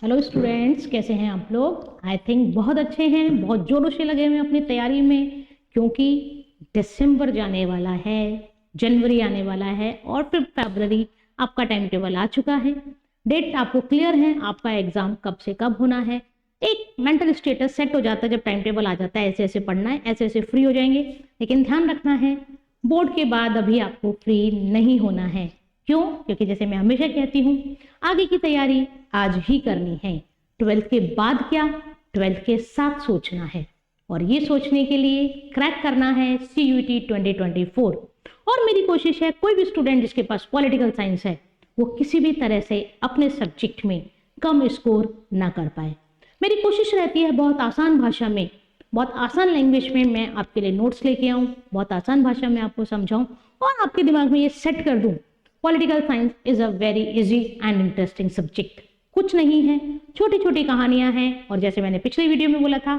Hello students, कैसे हैं आप लोग? आई थिंक बहुत अच्छे हैं, बहुत जोरों से लगे हुए हैं अपनी तैयारी में, क्योंकि दिसंबर जाने वाला है, जनवरी आने वाला है और फिर फरवरी आपका टाइम टेबल आ चुका है। डेट आपको क्लियर है, आपका एग्जाम कब से कब होना है। एक मेंटल स्टेटस सेट हो जाता है जब टाइम टेबल आ जाता है, ऐसे ऐसे पढ़ना है, ऐसे ऐसे फ्री हो जाएंगे। लेकिन ध्यान रखना है, बोर्ड के बाद अभी आपको फ्री नहीं होना है। क्यों? क्योंकि जैसे मैं हमेशा कहती हूँ, आगे की तैयारी आज ही करनी है। 12th के बाद क्या, 12th के साथ सोचना है, और ये सोचने के लिए क्रैक करना है CUET 2024। और मेरी कोशिश है कोई भी स्टूडेंट जिसके पास पॉलिटिकल साइंस है वो किसी भी तरह से अपने सब्जेक्ट में कम स्कोर ना कर पाए। मेरी कोशिश रहती है बहुत आसान भाषा में, बहुत आसान लैंग्वेज में मैं आपके लिए नोट्स लेके आऊँ, बहुत आसान भाषा में आपको समझाऊं और आपके दिमाग में ये सेट कर दूं। Political science is a very easy and interesting subject. कुछ नहीं है, छोटी छोटी कहानियां हैं, और जैसे मैंने पिछले वीडियो में बोला था,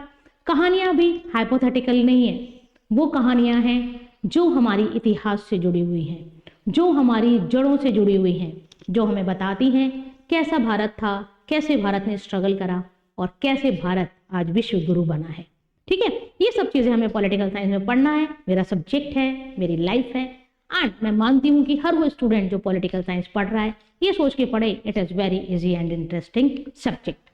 कहानियां भी हाइपोथेटिकल नहीं है। वो कहानियां हैं जो हमारी इतिहास से जुड़ी हुई हैं, जो हमारी जड़ों से जुड़ी हुई हैं, जो हमें बताती हैं कैसा भारत था, कैसे भारत ने स्ट्रगल करा और कैसे भारत आज विश्व गुरु बना है। ठीक है, ये सब चीजें हमें पॉलिटिकल साइंस में पढ़ना है। मेरा सब्जेक्ट है, मेरी लाइफ है, एंड मैं मानती हूँ कि हर वो स्टूडेंट जो पॉलिटिकल साइंस पढ़ रहा है ये सोच के पढ़े, it is very easy and interesting subject.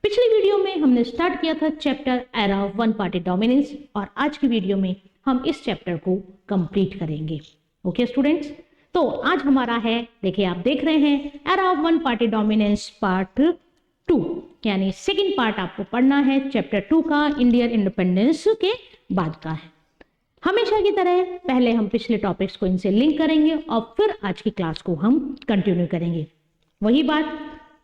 पिछली वीडियो में हमने स्टार्ट किया था chapter era of one party dominance, और आज की वीडियो में हम इस चैप्टर को कंप्लीट करेंगे। ओके स्टूडेंट्स, तो आज हमारा है, देखिए आप देख रहे हैं, era of one party dominance part 2, यानी सेकेंड पार्ट आपको पढ़ना है चैप्टर 2 का, इंडियन इंडिपेंडेंस के बाद का है। हमेशा की तरह पहले हम पिछले टॉपिक्स को इनसे लिंक करेंगे और फिर आज की क्लास को हम कंटिन्यू करेंगे। वही बात,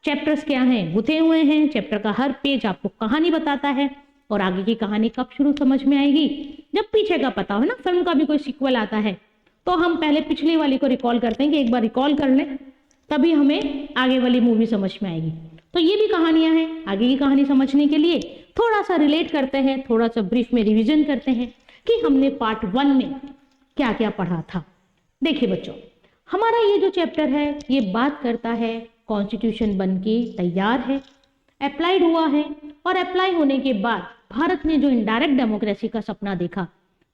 चैप्टर्स क्या हैं, गुथे हुए हैं। चैप्टर का हर पेज आपको कहानी बताता है, और आगे की कहानी कब शुरू समझ में आएगी, जब पीछे का पता हो ना। फिल्म का भी कोई सीक्वल आता है तो हम पहले पिछली वाली को रिकॉल करते हैं कि एक बार रिकॉल कर लें, तभी हमें आगे वाली मूवी समझ में आएगी। तो ये भी कहानियां हैं, आगे की कहानी समझने के लिए थोड़ा सा रिलेट करते हैं, थोड़ा सा ब्रीफ में रिविजन करते हैं कि हमने पार्ट 1 में क्या क्या पढ़ा था। देखिए बच्चों, हमारा ये जो चैप्टर है ये बात करता है कॉन्स्टिट्यूशन बन के तैयार है, अप्लाइड हुआ है, और अप्लाई होने के बाद भारत ने जो इनडायरेक्ट डेमोक्रेसी का सपना देखा,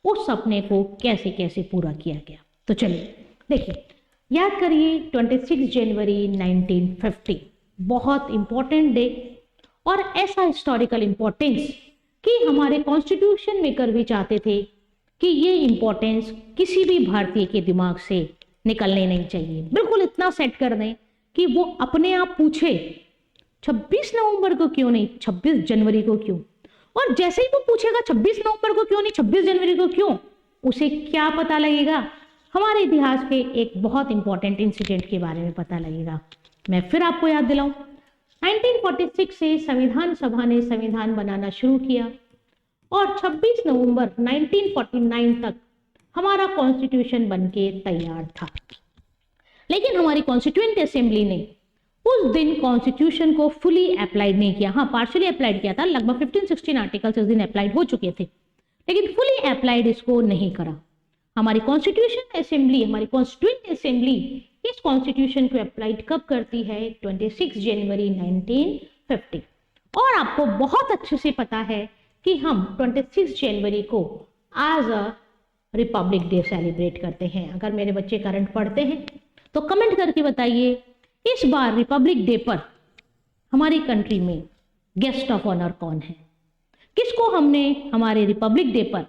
उस सपने को कैसे कैसे पूरा किया गया। तो चलिए देखिए, याद करिए 26 जनवरी 1950, बहुत इंपॉर्टेंट डे, और ऐसा हिस्टोरिकल इंपॉर्टेंस कि हमारे कॉन्स्टिट्यूशन मेकर भी चाहते थे कि ये इंपॉर्टेंस किसी भी भारतीय के दिमाग से निकलने नहीं चाहिए। बिल्कुल इतना सेट कर दें कि वो अपने आप पूछे 26 नवंबर को क्यों नहीं, 26 जनवरी को क्यों। और जैसे ही वो पूछेगा 26 नवंबर को क्यों नहीं, 26 जनवरी को क्यों, उसे क्या पता लगेगा? हमारे इतिहास के एक बहुत इंपॉर्टेंट इंसिडेंट के बारे में पता लगेगा। मैं फिर आपको याद दिलाऊं, 1946 से संविधान सभा ने संविधान बनाना शुरू किया, और 26 नवंबर 1949 तक हमारा कॉन्स्टिट्यूशन बनके तैयार था। लेकिन हमारी कॉन्स्टिट्यूएंट असेंबली ने उस दिन कॉन्स्टिट्यूशन को फुली अप्लाइड नहीं किया। हाँ, पार्शियली अप्लाइड किया था, लगभग 15-16 आर्टिकल्स उस दिन अप्लाइड हो चुके थे, लेकिन फुली अप्लाइड इसको नहीं करा। हमारी कॉन्स्टिट्यूशन असेंबली, हमारी कॉन्स्टिट्यूएंट असेंबली इस कॉन्स्टिट्यूशन को अप्लाइड कब करती है? 26 जनवरी 1950। और आपको बहुत अच्छे से पता है कि हम 26 जनवरी को आज अ रिपब्लिक डे सेलिब्रेट करते हैं। अगर मेरे बच्चे करंट पढ़ते हैं तो कमेंट करके बताइए, इस बार रिपब्लिक डे पर हमारी कंट्री में गेस्ट ऑफ ऑनर कौन है? किसको हमने हमारे रिपब्लिक डे पर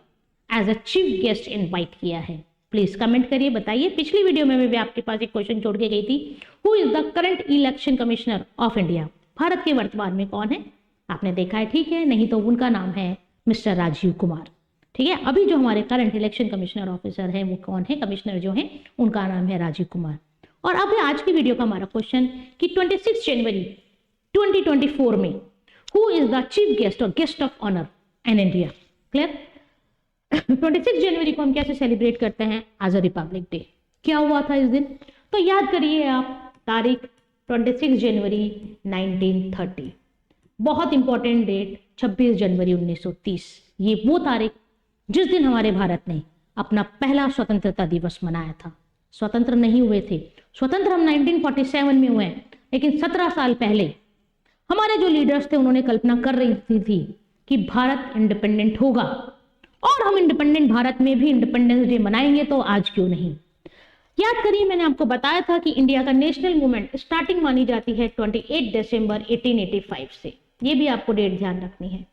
as a chief guest invite किया है? प्लीज कमेंट करिए, बताइए। पिछली वीडियो में मैं भी आपके पास एक क्वेश्चन छोड़ के गई थी, who is the current election commissioner of India? Bharat के वर्तमान में कौन है? आपने देखा है, ठीक है? नहीं तो उनका नाम है मिस्टर राजीव कुमार। ठीक है, अभी जो हमारे करंट इलेक्शन कमिश्नर ऑफिसर है वो कौन है? कमिश्नर जो है उनका नाम है राजीव कुमार। और अभी आज की वीडियो का हमारा क्वेश्चन कि 26 जनवरी 2024 में who is the chief guest और guest of honour in India? Clear? 26 जनवरी को हम कैसे सेलिब्रेट करते हैं? As a republic day. क्या हुआ था इस दिन? तो याद करिए आप तारीख, 26 जनवरी 1930। बहुत इंपॉर्टेंट डेट 26 जनवरी 1930। ये वो तारीख जिस दिन हमारे भारत ने अपना पहला स्वतंत्रता दिवस मनाया था। स्वतंत्र नहीं हुए थे, स्वतंत्र हम 1947 में हुए हैं, लेकिन 17 साल पहले हमारे जो लीडर्स थे उन्होंने कल्पना कर रही थी कि भारत इंडिपेंडेंट होगा और हम इंडिपेंडेंट भारत में भी इंडिपेंडेंस डे मनाएंगे, तो आज क्यों नहीं। याद करिए, मैंने आपको बताया था कि इंडिया का नेशनल मूवमेंट स्टार्टिंग मानी जाती है 28 दिसंबर 1885 से। ये भी आपको डेट ध्यान रखनी है।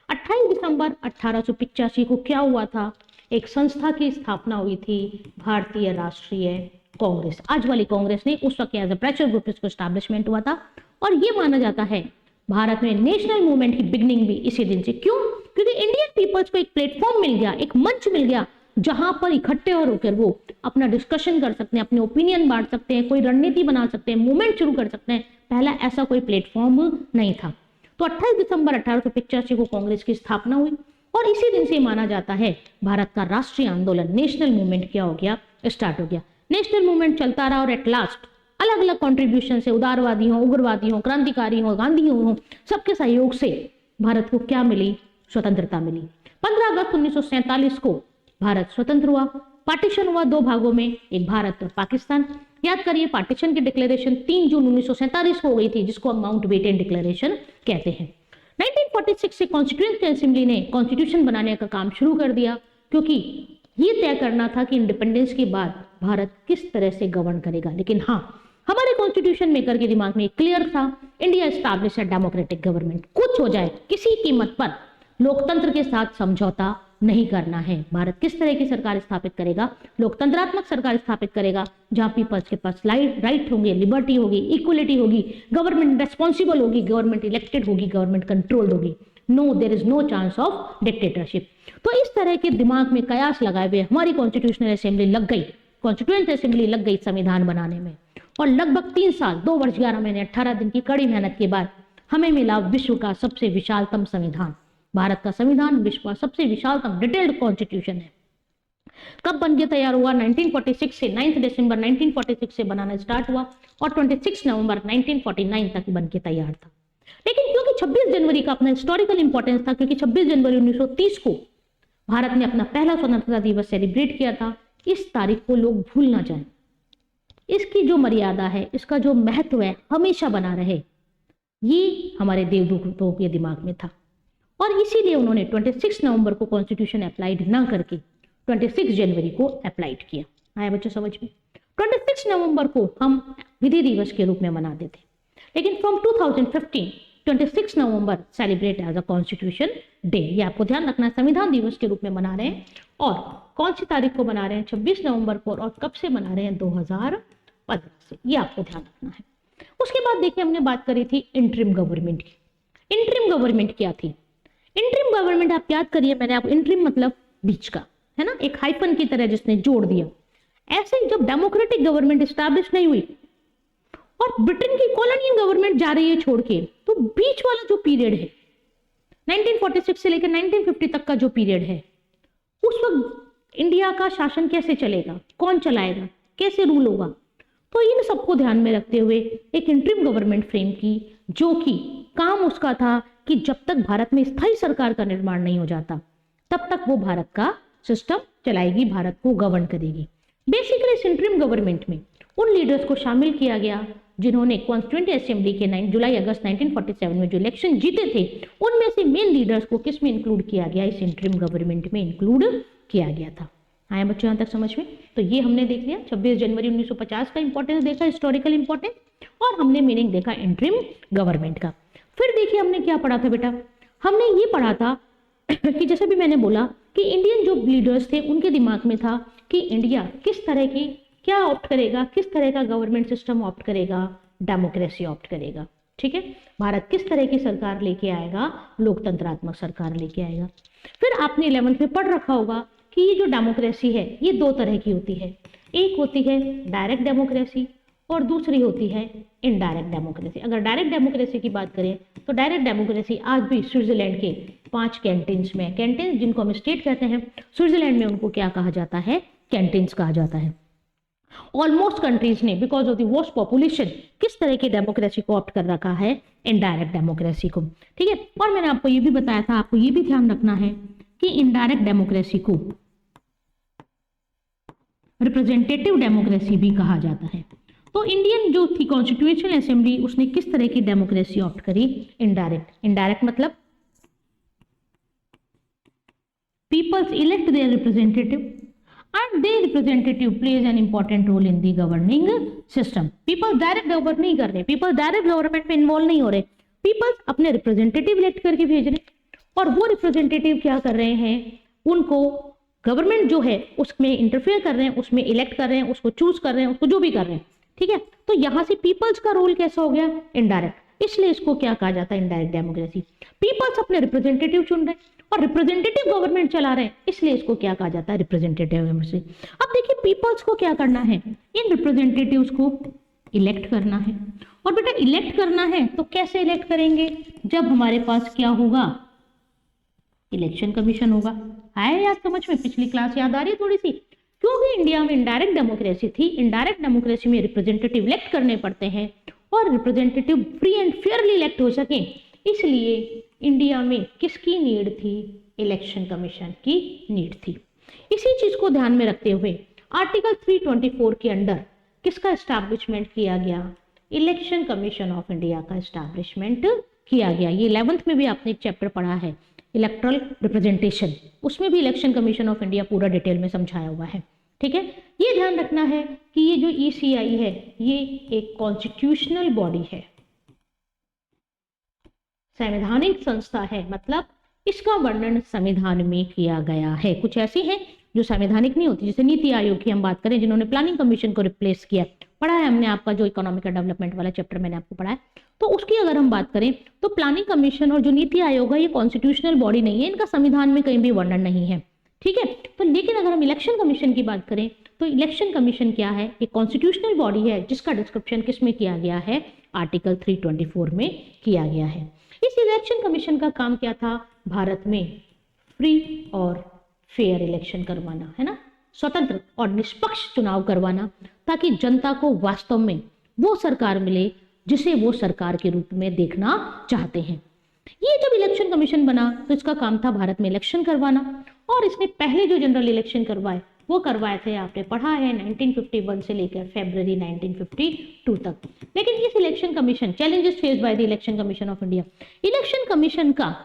28 दिसंबर 1885 को क्या हुआ था, एक संस्था की स्थापना हुई थी, भारतीय राष्ट्रीय कांग्रेस। आज वाली कांग्रेस नहीं, उस वक्त एज अ प्रेशर ग्रुप इसको एस्टैब्लिशमेंट हुआ था। और ये माना जाता है भारत में नेशनल मूवमेंट की बिगनिंग भी इसी दिन से। क्यों? क्योंकि इंडियन पीपल्स को एक प्लेटफॉर्म मिल गया, एक मंच मिल गया, जहां पर इकट्ठे होकर वो अपना डिस्कशन कर सकते हैं, अपने ओपिनियन बांट सकते हैं, कोई रणनीति बना सकते हैं, मूवमेंट शुरू कर सकते हैं। पहला ऐसा कोई प्लेटफॉर्म नहीं था। तो 28 दिसंबर 1885 को कांग्रेस की स्थापना हुई और इसी दिन से माना जाता है भारत का राष्ट्रीय आंदोलन, नेशनल मूवमेंट क्या हो गया, स्टार्ट हो गया। नेशनल मूवमेंट चलता रहा और एट लास्ट अलग अलग कॉन्ट्रीब्यूशन से, उदारवादी हो, उग्रवादी हो, क्रांतिकारी हो, गांधी हो, सबके सहयोग से भारत को क्या मिली, स्वतंत्रता मिली। 15 अगस्त 1947 को भारत स्वतंत्र हुआ। पार्टीशन हुआ दो भागों में, एक भारत और पाकिस्तान। याद करिए, पार्टीशन की डिक्लेरेशन 3 जून 1947 को हो गई थी, जिसको हम माउंटबेटन डिक्लेरेशन कहते हैं। 1946 से कॉन्स्टिट्यूएंट असेंबली ने कॉन्स्टिट्यूशन बनाने का काम शुरू कर दिया, क्योंकि ये तय करना था कि इंडिपेंडेंस के बाद भारत किस तरह से गवर्न करेगा। लेकिन हाँ, हमारे कॉन्स्टिट्यूशन मेकर के दिमाग में क्लियर था, India establish a democratic government. कुछ हो जाए, किसी कीमत पर लोकतंत्र के साथ समझौता नहीं करना है। भारत किस तरह की सरकार स्थापित करेगा, लोकतंत्रात्मक सरकार स्थापित करेगा, जहां पीपल्स के पास राइट होंगे, लिबर्टी होगी, इक्वलिटी होगी, गवर्नमेंट रेस्पॉन्सिबल होगी, गवर्नमेंट इलेक्टेड होगी, गवर्नमेंट कंट्रोल्ड होगी। No, there is no chance of dictatorship. तो इस तरह के दिमाग में कयास लगाए हुए हमारी कॉन्स्टिट्यूशनल असेंबली लग गई, कॉन्स्टिट्यूएंट असेंबली लग गई संविधान बनाने में। और लगभग 3 साल 2 वर्ष 11 महीने 18 दिन की कड़ी मेहनत के बाद हमें मिला विश्व का सबसे विशालतम संविधान। भारत का संविधान विश्व का सबसे विशालतम डिटेल्ड कॉन्स्टिट्यूशन है। कब बन के तैयार हुआ? 1946 से 9 दिसंबर 1946 से बनाना स्टार्ट हुआ और 26 नवंबर 1949 तक बन के तैयार था। लेकिन क्योंकि 26 जनवरी का अपना हिस्टोरिकल इंपॉर्टेंस था, क्योंकि 26 जनवरी 1930 को भारत ने अपना पहला स्वतंत्रता दिवस सेलिब्रेट किया था, इस तारीख को लोग भूल ना जाएं। इसकी जो मर्यादा है, इसका जो महत्व है, हमेशा बना रहे, ये हमारे देवदूतों के दिमाग में था। और इसीलिए उन्होंने 26 नवंबर को कॉन्स्टिट्यूशन अप्लाइड ना करके 26 जनवरी को अप्लाइड किया। आया बच्चों समझ में? 26 नवंबर को हम विधि दिवस के रूप में मनाते थे, लेकिन from 2015 26 November celebrate as a constitution day. ये आपको ध्यान रखना है, संविधान दिवस के रूप में मना रहे हैं। और कौन सी तारीख को मना रहे हैं? 26 नवंबर को। और कब से मना रहे हैं? 2015 से। ये आपको ध्यान रखना है। उसके बाद देखिए, हमने बात करी थी इंटरिम गवर्नमेंट की। इंटरिम गवर्नमेंट क्या थी? इंटरिम गवर्नमेंट आप याद करिए, मैंने आपको इंटरिम मतलब बीच का, है ना, एक हाइफन की तरह जिसने जोड़ दिया। ऐसे जब डेमोक्रेटिक गवर्नमेंट स्टैब्लिश नहीं हुई और ब्रिटेन की कॉलोनियल गवर्नमेंट जा रही है छोड़ के, तो बीच वाला जो पीरियड है 1946 से लेकर 1950 तक का जो पीरियड है, उस वक्त इंडिया का शासन कैसे चलेगा, कौन चलाएगा, कैसे रूल होगा। तो इन सबको ध्यान में रखते हुए एक इंटरिम गवर्नमेंट फ्रेम की, जो कि काम उसका था कि जब तक भारत में स्थायी सरकार का निर्माण नहीं हो जाता, तब तक वो भारत का सिस्टम चलाएगी, भारत को गवर्न करेगी। बेसिकली इस इंटरिम गवर्नमेंट में उन लीडर्स को शामिल किया गया जिन्होंने कॉन्स्टिट्यूएंट असेंबली के 9 जुलाई अगस्त 1947 में जो इलेक्शन जीते थे, उनमें से मेन लीडर्स को किस में इंक्लूड किया गया? इस इंटरिम गवर्नमेंट में इंक्लूड किया गया था। आया बच्चों यहाँ तक समझ में? तो ये हमने देख लिया 26 जनवरी 1950 का इंपॉर्टेंस देखा, हिस्टोरिकल इंपॉर्टेंस, और हमने मीनिंग देखा इंटरिम गवर्नमेंट का। फिर देखिए हमने क्या पढ़ा था बेटा? हमने ये पढ़ा था कि जैसे भी मैंने बोला कि इंडियन जो लीडर्स थे उनके दिमाग में था कि इंडिया किस तरह की क्या ऑप्ट करेगा, किस तरह का गवर्नमेंट सिस्टम ऑप्ट करेगा, डेमोक्रेसी ऑप्ट करेगा। ठीक है, भारत किस तरह की सरकार लेके आएगा, लोकतंत्रात्मक सरकार लेके आएगा। फिर आपने 11th में पढ़ रखा होगा कि ये जो डेमोक्रेसी है ये 2 तरह की होती है। एक होती है डायरेक्ट डेमोक्रेसी और दूसरी होती है इनडायरेक्ट डेमोक्रेसी। अगर डायरेक्ट डेमोक्रेसी की बात करें तो डायरेक्ट डेमोक्रेसी आज भी स्विट्जरलैंड के 5 कैंटन्स में, कैंटन्स जिनको हम स्टेट कहते हैं, स्विट्जरलैंड में उनको क्या कहा जाता है? कैंटन्स कहा जाता है। ऑलमोस्ट कंट्रीज ने बिकॉज ऑफ द वॉस्ट पॉपुलेशन किस तरह की डेमोक्रेसी को ऑप्ट कर रखा है? इनडायरेक्ट डेमोक्रेसी को। ठीक है, और मैंने आपको ये भी बताया था, आपको ये भी ध्यान रखना है कि इनडायरेक्ट डेमोक्रेसी को रिप्रेजेंटेटिव डेमोक्रेसी भी कहा जाता है। तो इंडियन जो थी कॉन्स्टिट्यूशनल असेंबली, उसने किस तरह की डेमोक्रेसी ऑप्ट करी? इनडायरेक्ट। इनडायरेक्ट मतलब peoples elect their representative and their representative plays an important role in the governing system. Peoples direct govern नहीं कर रहे, पीपल्स डायरेक्ट गवर्नमेंट में इन्वॉल्व नहीं हो रहे, पीपल्स अपने रिप्रेजेंटेटिव इलेक्ट करके भेज रहे, और वो रिप्रेजेंटेटिव क्या कर रहे हैं, उनको गवर्नमेंट जो है उसमें इंटरफेयर कर रहे हैं, उसमें इलेक्ट कर रहे हैं, उसको चूज कर रहे हैं, उसको जो भी कर रहे हैं, ठीक है। तो यहां से पीपल्स का रोल कैसा हो गया? इनडायरेक्ट, इसलिए इसको क्या कहा जाता है? Indirect democracy. पीपल्स अपने रिप्रेजेंटेटिव चुन रहे हैं और रिप्रेजेंटेटिव गवर्नमेंट चला रहे हैं, इसलिए इसको क्या कहा जाता है? Representative democracy. अब देखिए पीपल्स को क्या करना है, इन रिप्रेजेंटेटिव्स को इलेक्ट करना है, और बेटा इलेक्ट करना है तो कैसे इलेक्ट करेंगे? जब हमारे पास क्या होगा? इलेक्शन कमीशन होगा। आया याद समझ में? पिछली क्लास याद आ रही है थोड़ी सी? क्योंकि इंडिया में इनडायरेक्ट डेमोक्रेसी थी, इनडायरेक्ट डेमोक्रेसी में रिप्रेजेंटेटिव इलेक्ट करने पड़ते हैं, और representative free and Fairlie elect हो सके, इसलिए इंडिया में किसकी नीड थी? इलेक्शन कमीशन की नीड थी। इसी चीज को ध्यान में रखते हुए आर्टिकल 324 के अंडर किसका एस्टैब्लिशमेंट किया गया? इलेक्शन कमीशन ऑफ इंडिया का एस्टैब्लिशमेंट किया गया। ये 11th में भी आपने एक चैप्टर पढ़ा है, इलेक्ट्रल रिप्रेजेंटेशन, उसमें भी इलेक्शन कमीशन ऑफ इंडिया पूरा डिटेल में समझाया हुआ है, ठीक है। ये ध्यान रखना है कि ये जो ECI है ये एक कॉन्स्टिट्यूशनल बॉडी है, संवैधानिक संस्था है, मतलब इसका वर्णन संविधान में किया गया है। कुछ ऐसी हैं जो संवैधानिक नहीं होती, जैसे नीति आयोग की हम बात करें, जिन्होंने प्लानिंग कमीशन को रिप्लेस किया, पढ़ा है हमने, आपका जो इकोनॉमिक डेवलपमेंट वाला चैप्टर मैंने आपको पढ़ाया, तो उसकी अगर हम बात करें तो प्लानिंग कमीशन और जो नीति आयोग है ये कॉन्स्टिट्यूशनल बॉडी नहीं है, इनका संविधान में कहीं भी वर्णन नहीं है, ठीक है। तो लेकिन अगर हम इलेक्शन कमीशन की बात करें तो इलेक्शन कमीशन क्या है? एक कॉन्स्टिट्यूशनल बॉडी है जिसका डिस्क्रिप्शन किस में किया गया है? आर्टिकल 324 में किया गया है। इस इलेक्शन कमीशन का काम क्या था? भारत में फ्री और फेयर इलेक्शन करवाना, है ना, स्वतंत्र और निष्पक्ष चुनाव करवाना, ताकि जनता को वास्तव में वो सरकार मिले जिसे वो सरकार के रूप में देखना चाहते हैं। ये जब इलेक्शन कमीशन बना तो इसका काम था भारत में इलेक्शन करवाना, और इसने पहले जो जनरल इलेक्शन करवाए वो करवाए थे, आपने पढ़ा है, 1951 से लेकर फरवरी 1952 तक। लेकिन इस election commission, challenges faced by the election commission of India, election commission का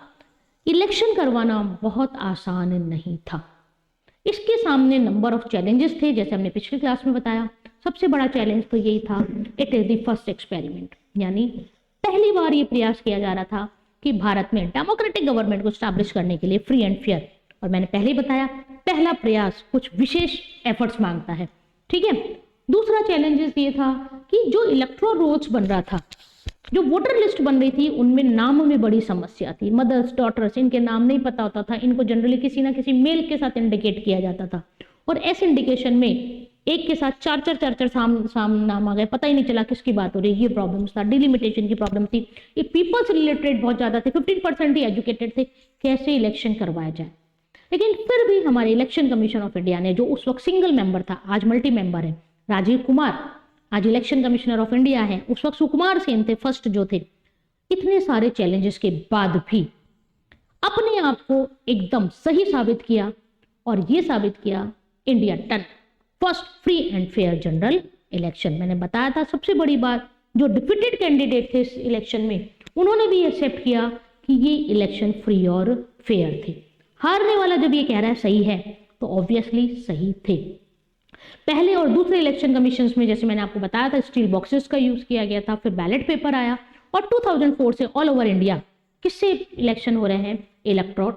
इलेक्शन करवाना बहुत आसान नहीं था। इसके सामने नंबर ऑफ चैलेंजेस थे, जैसे हमने पिछली क्लास में बताया। सबसे बड़ा चैलेंज तो यही था, it is the first experiment, यानी पहली बार ये प्रयास किया जा रहा था कि भारत में डेमोक्रेटिक गवर्नमेंट को स्टैब्लिश करने के लिए फ्री एंड फेयर, और मैंने पहले ही बताया पहला प्रयास कुछ विशेष एफर्ट्स मांगता है, ठीक है। दूसरा चैलेंजेस ये था कि जो इलेक्ट्रोल रोल्स बन रहा था, जो वोटर लिस्ट बन रही थी, उनमें नाम में बड़ी समस्या थी। मदर्स, डॉटर्स, इनके नाम नहीं पता होता था, इनको जनरली किसी ना किसी मेल के साथ इंडिकेट किया जाता था, और ऐसे इंडिकेशन में एक के साथ चार चार साम नाम आ गए, पता ही नहीं चला किसकी बात हो रही है। ये प्रॉब्लम्स था, डिलिमिटेशन की प्रॉब्लम थी, ये पीपल्स रिलेटेड बहुत ज्यादा थे, 15% ही एजुकेटेड थे, कैसे इलेक्शन करवाया जाए। लेकिन फिर भी हमारे इलेक्शन कमीशन ऑफ इंडिया ने, जो उस वक्त सिंगल मेंबर था, आज मल्टी मेंबर है, राजीव कुमार आज इलेक्शन कमिश्नर ऑफ इंडिया है, उस वक्त सुकुमार सेन थे फर्स्ट जो थे, इतने सारे चैलेंजेस के बाद भी अपने आप को एकदम सही साबित किया, और ये साबित किया इंडिया टन first free and fair general election. मैंने बताया था सबसे बड़ी बात, जो डिफीटेड कैंडिडेट थे इस इलेक्शन में, उन्होंने भी एक्सेप्ट किया कि ये इलेक्शन फ्री और फेयर थे। हारने वाला जब ये कह रहा है सही है, तो ऑब्वियसली सही थे। पहले और दूसरे इलेक्शन कमीशंस में, जैसे मैंने आपको बताया था, स्टील बॉक्सेस का यूज किया गया था, फिर बैलेट पेपर आया, और 2004 से ऑल ओवर इंडिया किससे इलेक्शन हो रहे हैं? इलेक्ट्रल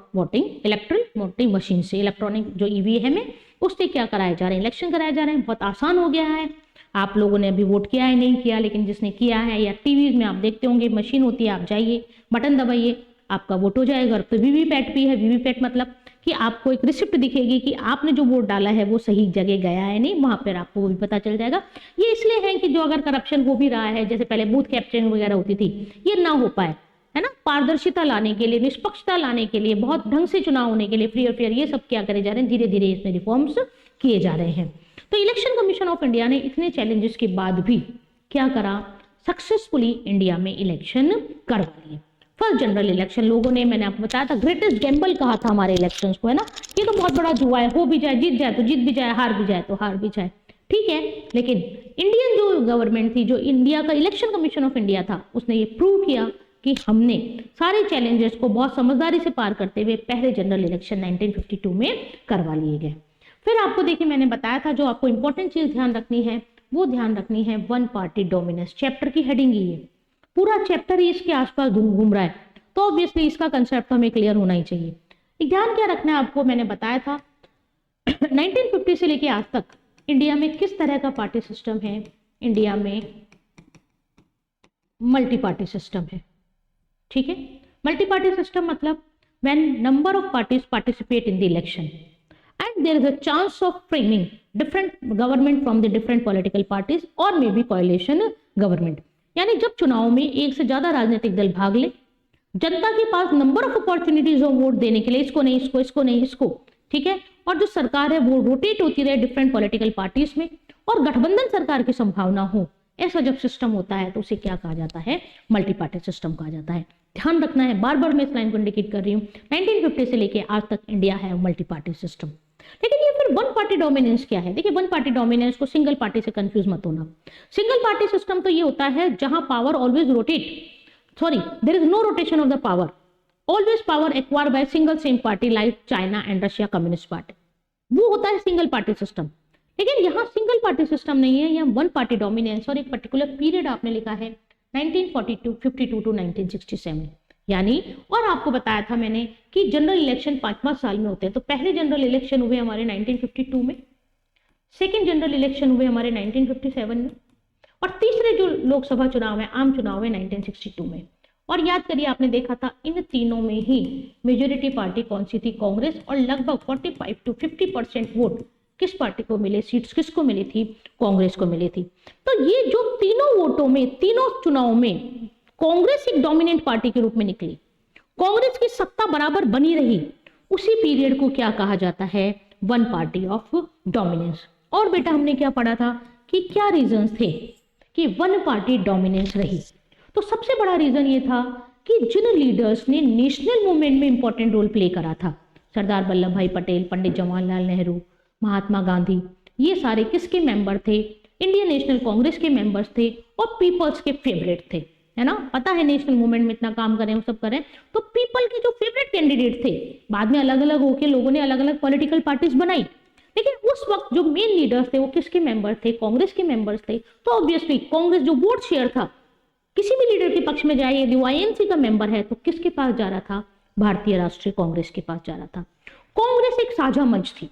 वोटिंग मशीन से, इलेक्ट्रॉनिक जो EVM है उससे क्या कराए जा रहे हैं? इलेक्शन कराए जा रहे हैं। बहुत आसान हो गया है। आप लोगों ने अभी वोट किया है नहीं किया, लेकिन जिसने किया है, या टीवी में आप देखते होंगे मशीन होती है, आप जाइए बटन दबाइए, आपका वोट हो जाएगा। तो वीवीपैट भी है, वीवीपैट मतलब कि आपको एक रिसिप्ट दिखेगी कि आपने जो वोट डाला है वो सही जगह गया है नहीं, वहां पर आपको वो भी पता चल जाएगा। ये इसलिए है कि जो अगर करप्शन हो भी रहा है, जैसे पहले बूथ कैप्चरिंग वगैरह होती थी, ये ना हो पाए, है ना, पारदर्शिता लाने के लिए, निष्पक्षता लाने के लिए, बहुत ढंग से चुनाव होने के लिए, फ्री और फेयर, ये सब क्या करे जा रहे हैं, धीरे धीरे इसमें रिफॉर्म्स किए जा रहे हैं। तो इलेक्शन कमीशन ऑफ इंडिया ने इतने चैलेंजेस के बाद भी क्या करा? सक्सेसफुली इंडिया में इलेक्शन करवा लिए। फर्स्ट जनरल इलेक्शन, लोगों ने, मैंने आपको बताया था, ग्रेटेस्ट गैम्बल कहा था हमारे इलेक्शंस को, है ना, ये तो बहुत बड़ा जुआ है, हो भी जाए जीत जाए तो जीत भी जाए, हार भी जाए तो हार भी जाए, ठीक है, लेकिन इंडियन जो गवर्नमेंट थी, जो इंडिया का इलेक्शन कमीशन ऑफ इंडिया था, उसने ये प्रूव किया कि हमने सारे चैलेंजेस को बहुत समझदारी से पार करते हुए पहले जनरल इलेक्शन 1952 में करवा लिए गए। फिर आपको देखिए मैंने बताया था जो आपको इंपॉर्टेंट चीज ध्यान रखनी है वो ध्यान रखनी है वन पार्टी डोमिनेंस। चैप्टर की हेडिंग ही है, पूरा चैप्टर ही इसके आसपास घूम रहा है, तो ऑब्वियसली इसका कंसेप्ट हमें क्लियर होना ही चाहिए। एक ध्यान क्या रखना है आपको, मैंने बताया था 1950 से लेके आज तक इंडिया में किस तरह का पार्टी सिस्टम है। इंडिया में मल्टी पार्टी सिस्टम है, ठीक है। मल्टी पार्टी सिस्टम मतलब when number of parties participate in the election and there is a chance of framing different government from the different political parties or maybe coalition government। यानी जब चुनाव में एक से ज्यादा राजनीतिक दल भाग ले, जनता के पास नंबर ऑफ अपॉर्चुनिटीज हो वोट देने के लिए, इसको नहीं इसको, इसको नहीं इसको, ठीक है, और जो सरकार है वो रोटेट होती रहे डिफरेंट पॉलिटिकल पार्टीज में और गठबंधन सरकार की संभावना हो, ऐसा जब सिस्टम होता है तो उसे क्या कहा जाता है, मल्टी पार्टी सिस्टम कहा जाता है। ध्यान रखना है, बार बार मैं इस लाइन को इंडिकेट कर रही हूँ, 1950 से लेके आज तक इंडिया है मल्टी पार्टी सिस्टम। लेकिन ये फिर वन पार्टी डोमिनेंस क्या है? देखिए वन पार्टी डोमिनेंस को सिंगल पार्टी से कंफ्यूज मत होना। सिंगल पार्टी सिस्टम तो ये होता है जहां power always rotate, sorry there is no rotation of the power, always power acquired by single same party like China and Russia communist party, वो होता है सिंगल पार्टी सिस्टम। लेकिन यहाँ सिंगल पार्टी सिस्टम नहीं है, यहाँ वन पार्टी डोमिनेंस, और एक पर्टिकुलर पीरियड आपने लिखा है 1952 टू 1967 यानी, और आपको बताया था मैंने कि जनरल इलेक्शन 5-5 साल में होते हैं। तो पहले जनरल इलेक्शन हुए हमारे 1952 में, सेकेंड जनरल इलेक्शन हुए हमारे 1957 में, और तीसरे जो लोकसभा चुनाव है, आम चुनाव है 1962 में। और याद करिए आपने देखा था इन तीनों में ही मेजोरिटी पार्टी कौन सी थी, कांग्रेस, और लगभग 45 to 50% वोट किस पार्टी को मिले, सीट्स किसको मिली थी, कांग्रेस को मिली थी। तो ये जो तीनों वोटों में, तीनों चुनाव में कांग्रेस एक डोमिनेंट पार्टी के रूप में निकली, कांग्रेस की सत्ता बराबर बनी रही, उसी पीरियड को क्या कहा जाता है, वन पार्टी ऑफ डोमिनेंस। और बेटा हमने क्या पढ़ा था कि क्या रीजंस थे कि वन पार्टी डोमिनेंस रही। तो सबसे बड़ा रीजन ये था कि जिन लीडर्स ने नेशनल मूवमेंट में इंपॉर्टेंट रोल प्ले करा था, सरदार वल्लभ भाई पटेल, पंडित जवाहरलाल नेहरू, महात्मा गांधी, ये सारे किसके मेंबर थे, इंडियन नेशनल कांग्रेस के मेंबर्स थे और पीपल्स के फेवरेट थे, है ना। पता है नेशनल मूवमेंट में इतना काम करें, वो सब करें, तो पीपल के जो फेवरेट कैंडिडेट थे, बाद में अलग अलग होके लोगों ने अलग अलग पॉलिटिकल पार्टीज बनाई, लेकिन उस वक्त जो मेन लीडर्स थे वो किसके मेंबर थे, कांग्रेस के मेंबर्स थे। तो ऑब्वियसली कांग्रेस जो वोट शेयर था किसी भी लीडर के पक्ष में जाए, यदि वो आईएनसी का मेंबर है तो किसके पास जा रहा था, भारतीय राष्ट्रीय कांग्रेस के पास जा रहा था। कांग्रेस एक साझा मंच थी,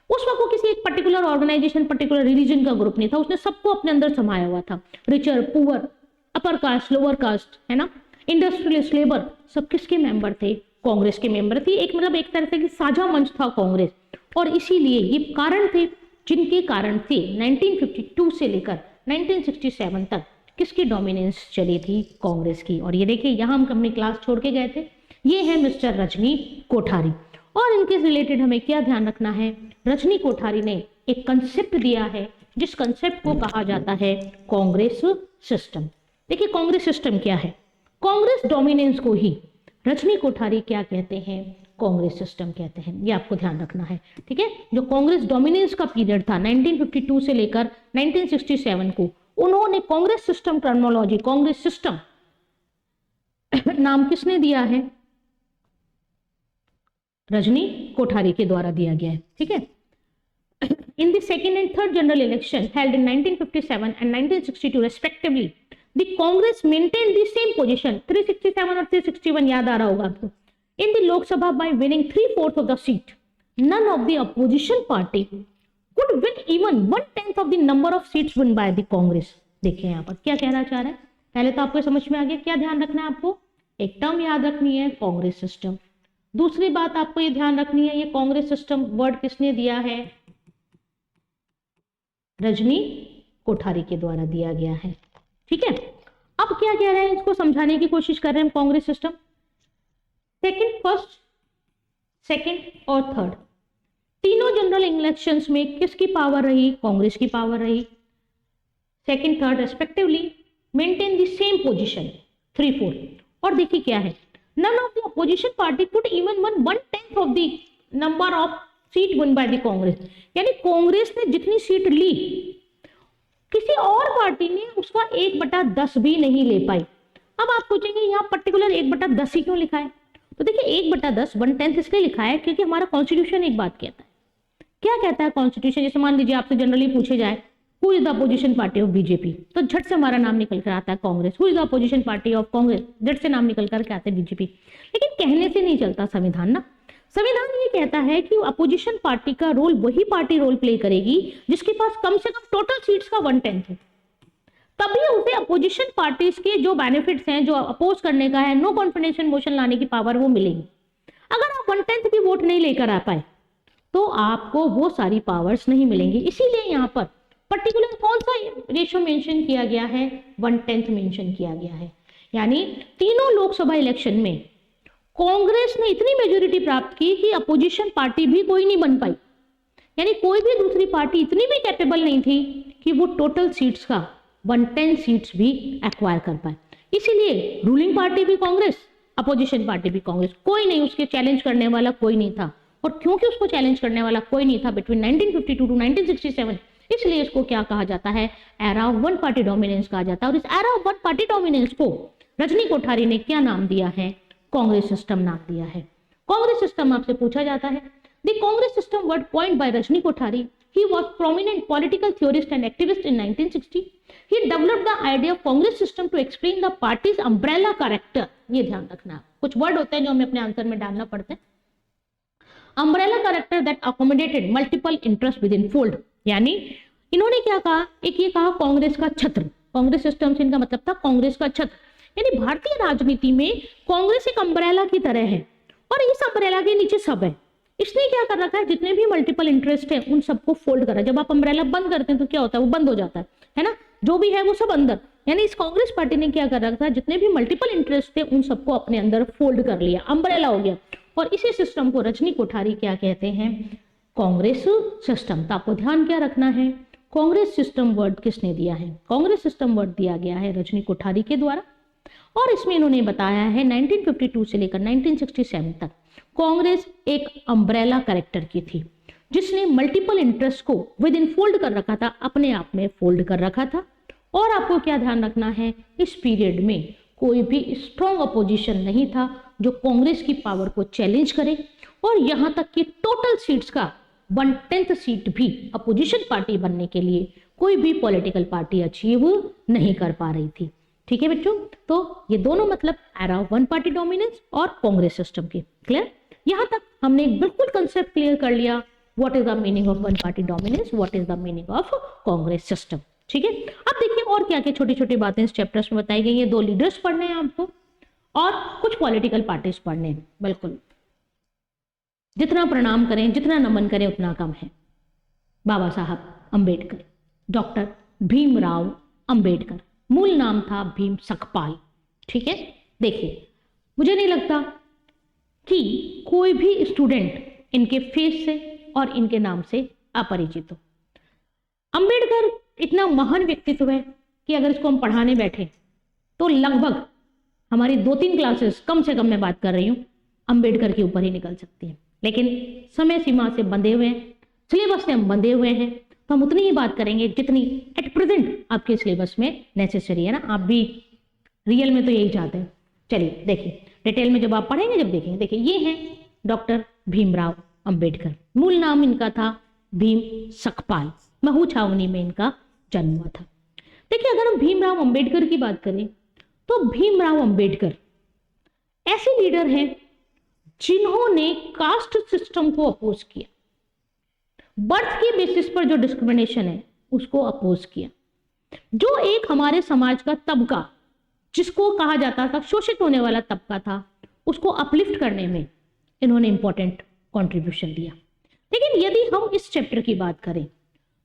उस वक्त वो किसी एक पर्टिकुलर ऑर्गेनाइजेशन, पर्टिकुलर रिलीजन का ग्रुप नहीं था, उसने सबको अपने अंदर समाया हुआ था, richer, poor, upper caste, lower caste, है ना, इंडस्ट्रियलिस्ट, लेबर, सब किसके मेंबर थे, कांग्रेस के मेंबर थी। एक मतलब एक तरह से कि साझा मंच था कांग्रेस, और इसीलिए ये कारण थे जिनके कारण से 1952 से लेकर 1967 तक किसकी डोमिनेंस चली थी, कांग्रेस की। और ये देखिए यहाँ हम अपनी क्लास छोड़ के गए थे, ये है मिस्टर रजनी कोठारी, और इनके रिलेटेड हमें क्या ध्यान रखना है, रजनी कोठारी ने एक कंसेप्ट दिया है जिस कंसेप्ट को कहा जाता है कांग्रेस सिस्टम। देखिए कांग्रेस सिस्टम क्या है, कांग्रेस डोमिनेंस को ही रजनी कोठारी क्या कहते हैं, कांग्रेस सिस्टम कहते हैं, ये आपको ध्यान रखना है, ठीक है। जो कांग्रेस डोमिनेंस का पीरियड था 1952 से लेकर 1967 को, उन्होंने Congress system terminology, Congress system नाम किसने दिया है, रजनी कोठारी के द्वारा दिया गया है, ठीक है। In the second and third general election held in 1957 and 1962 respectively, the Congress maintained the same position, 367 और 361 याद आ रहा होगा आपको, in the Lok Sabha by winning 3/4 of the seat. None of the opposition party could win even 1/10 of the number of seats won by the Congress। देखिए यहाँ पर क्या कहना चाह रहा है, पहले तो आपको समझ में आ गया, क्या ध्यान रखना है आपको, एक टर्म याद रखनी है, कांग्रेस सिस्टम। दूसरी बात आपको ये ध्यान रखनी है, ये कांग्रेस सिस्टम वर्ड किसने दिया है, रजनी कोठारी के द्वारा दिया गया है, ठीक है। अब क्या कह रहे हैं, इसको समझाने की कोशिश कर रहे हैं। कांग्रेस सिस्टम फर्स्ट, सेकंड और थर्ड तीनों जनरल इलेक्शंस में किसकी पावर रही, कांग्रेस की पावर रही, second third respectively maintain the same position 3/4। और देखिए क्या है, none of the opposition party could even win 1/10 of the number of seat one by the Congress, यानी कांग्रेस ने जितनी सीट ली किसी और पार्टी ने उसका 1/10 भी नहीं ले पाई। अब आप पूछेंगे यहाँ पर्टिकुलर 1/10 ही क्यों लिखा है? तो देखिए 1/10 1/10 इसलिए लिखा है क्योंकि हमारा कॉन्स्टिट्यूशन एक बात कहता है। क्या कहता है कॉन्स्टिट्यूशन? जैसे मान लीजिए आपसे जनरली पूछे जाए who is the opposition party of BJP, तो झट से हमारा नाम निकल कर आता है Congress. Who is the opposition party of Congress, झट से नाम निकल कर के आता है बीजेपी। लेकिन कहने से नहीं चलता संविधान ना। संविधान ये कहता है कि अपोजिशन पार्टी का रोल वही पार्टी रोल प्ले करेगी जिसके पास कम से कम टोटल सीट्स का 1/10 है, तभी उसे अपोजिशन पार्टीज के जो बेनिफिट्स हैं, जो अपोज करने का है, नो कॉन्फिडेंस मोशन लाने की पावर वो मिलेगी। अगर आप 1/10 भी वोट नहीं लेकर आ पाए तो आपको वो सारी पावर्स नहीं मिलेंगी। इसीलिए यहाँ पर पर्टिकुलर कौन सा रेशो मेंशन किया गया है? 1/10 मेंशन किया गया है। यानी तीनों लोकसभा इलेक्शन में कांग्रेस ने इतनी मेजोरिटी प्राप्त की कि अपोजिशन पार्टी भी कोई नहीं बन पाई। यानी कोई भी दूसरी पार्टी इतनी भी कैपेबल नहीं थी कि वो टोटल सीट्स का 1/10 सीट्स भी एक्वायर कर पाए। इसीलिए रूलिंग पार्टी भी कांग्रेस, अपोजिशन पार्टी भी कांग्रेस, कोई नहीं उसके चैलेंज करने वाला कोई नहीं था। और क्योंकि उसको चैलेंज करने वाला कोई नहीं था बिटवीन 1952 टू 1967, इसलिए इसको क्या कहा जाता है? Era of one party dominance कहा जाता है। और इस era of one party dominance को रजनी कोठारी ने क्या नाम दिया है? कांग्रेस सिस्टम नाम दिया है। कांग्रेस सिस्टम आपसे पूछा जाता है। The Congress system word coined bye Rajni Kothari. He was prominent political theorist and activist in 1960. He developed the idea of Congress system to explain the party's umbrella character. ये ध्यान रखना, कुछ वर्ड होते हैं जो हमें अपने आंसर में डालना पड़ते हैं। Umbrella character that accommodated multiple interests within fold. यानी इन्होंने क्या कहा? एक ये कहा कांग्रेस का छत्र। कांग्रेस सिस्टम से इनका मतलब था कांग्रेस का छत्र। यानी भारतीय राजनीति में कांग्रेस एक अम्ब्रेला की तरह है और इस अम्ब्रेला के नीचे सब है। इसने क्या कर रखा है? जितने भी मल्टीपल इंटरेस्ट है उन सबको फोल्ड करा। जब आप अम्ब्रेला बंद करते हैं तो क्या होता है? वो बंद हो जाता है ना? जो भी है वो सब अंदर। यानी इस कांग्रेस पार्टी ने क्या कर रखा है? जितने भी मल्टीपल इंटरेस्ट थे उन सबको अपने अंदर फोल्ड कर लिया, अम्ब्रेला हो गया। और इसी सिस्टम को रजनी कोठारी क्या कहते हैं? कांग्रेस सिस्टम। तो आपको ध्यान क्या रखना है? कांग्रेस सिस्टम वर्ड किसने दिया है? कांग्रेस सिस्टम वर्ड दिया गया है रजनी कोठारी के द्वारा। और इसमें इन्होंने बताया है 1952 से लेकर 1967 तक कांग्रेस एक अम्ब्रेला कैरेक्टर की थी जिसने मल्टीपल इंटरेस्ट को विद इन फोल्ड कर रखा था, अपने आप में फोल्ड कर रखा था। और आपको क्या ध्यान रखना है? इस पीरियड में कोई भी स्ट्रॉन्ग अपोजिशन नहीं था जो कांग्रेस की पावर को चैलेंज करे। और यहां तक कि टोटल सीट्स का 1/10 सीट भी अपोजिशन पार्टी बनने के लिए कोई भी पॉलिटिकल पार्टी अचीव नहीं कर पा रही थी। ठीक है बच्चों, तो ये दोनों मतलब era of one party dominance और कांग्रेस सिस्टम के। क्लियर? यहां तक हमने बिल्कुल कंसेप्ट क्लियर कर लिया। What is the meaning of one party dominance, what is the meaning of Congress system. ठीक है, अब देखिए और क्या क्या छोटी छोटी बातें इस चैप्टर्स में बताई गई हैं। 2 लीडर्स पढ़ने हैं आपको और कुछ पॉलिटिकल पार्टीज पढ़ने हैं। बिल्कुल जितना प्रणाम करें, जितना नमन करें उतना कम है। बाबा साहब अंबेडकर, डॉक्टर भीमराव अंबेडकर, मूल नाम था भीम सकपाल। ठीक है, देखिए मुझे नहीं लगता कि कोई भी स्टूडेंट इनके फेस से और इनके नाम से अपरिचित हो। अंबेडकर इतना महान व्यक्तित्व है कि अगर इसको हम पढ़ाने बैठे तो लगभग हमारी 2-3 क्लासेस कम से कम मैं बात कर रही हूँ अंबेडकर के ऊपर ही निकल सकती है। लेकिन समय सीमा से बंधे हुए हैं, सिलेबस से हम बंधे हुए हैं, तो हम उतनी ही बात करेंगे जितनी एट प्रेजेंट आपके सिलेबस में नेसेसरी है ना। आप भी रियल में तो यही चाहते हैं। चलिए देखिए डिटेल में जब आप पढ़ेंगे, जब देखेंगे। देखिए ये हैं डॉक्टर भीमराव अंबेडकर, मूल नाम इनका था भीम सकपाल, महू छावनी में इनका जन्म हुआ था। देखिए अगर हम भीमराव अंबेडकर की बात करें तो भीमराव अंबेडकर ऐसे लीडर हैं जिन्होंने कास्ट सिस्टम को अपोज किया, बर्थ की बेसिस पर जो डिस्क्रिमिनेशन है उसको अपोज किया। जो एक हमारे समाज का तबका जिसको कहा जाता था शोषित होने वाला तबका था, उसको अपलिफ्ट करने में इन्होंने इंपॉर्टेंट कंट्रीब्यूशन दिया। लेकिन यदि हम इस चैप्टर की बात करें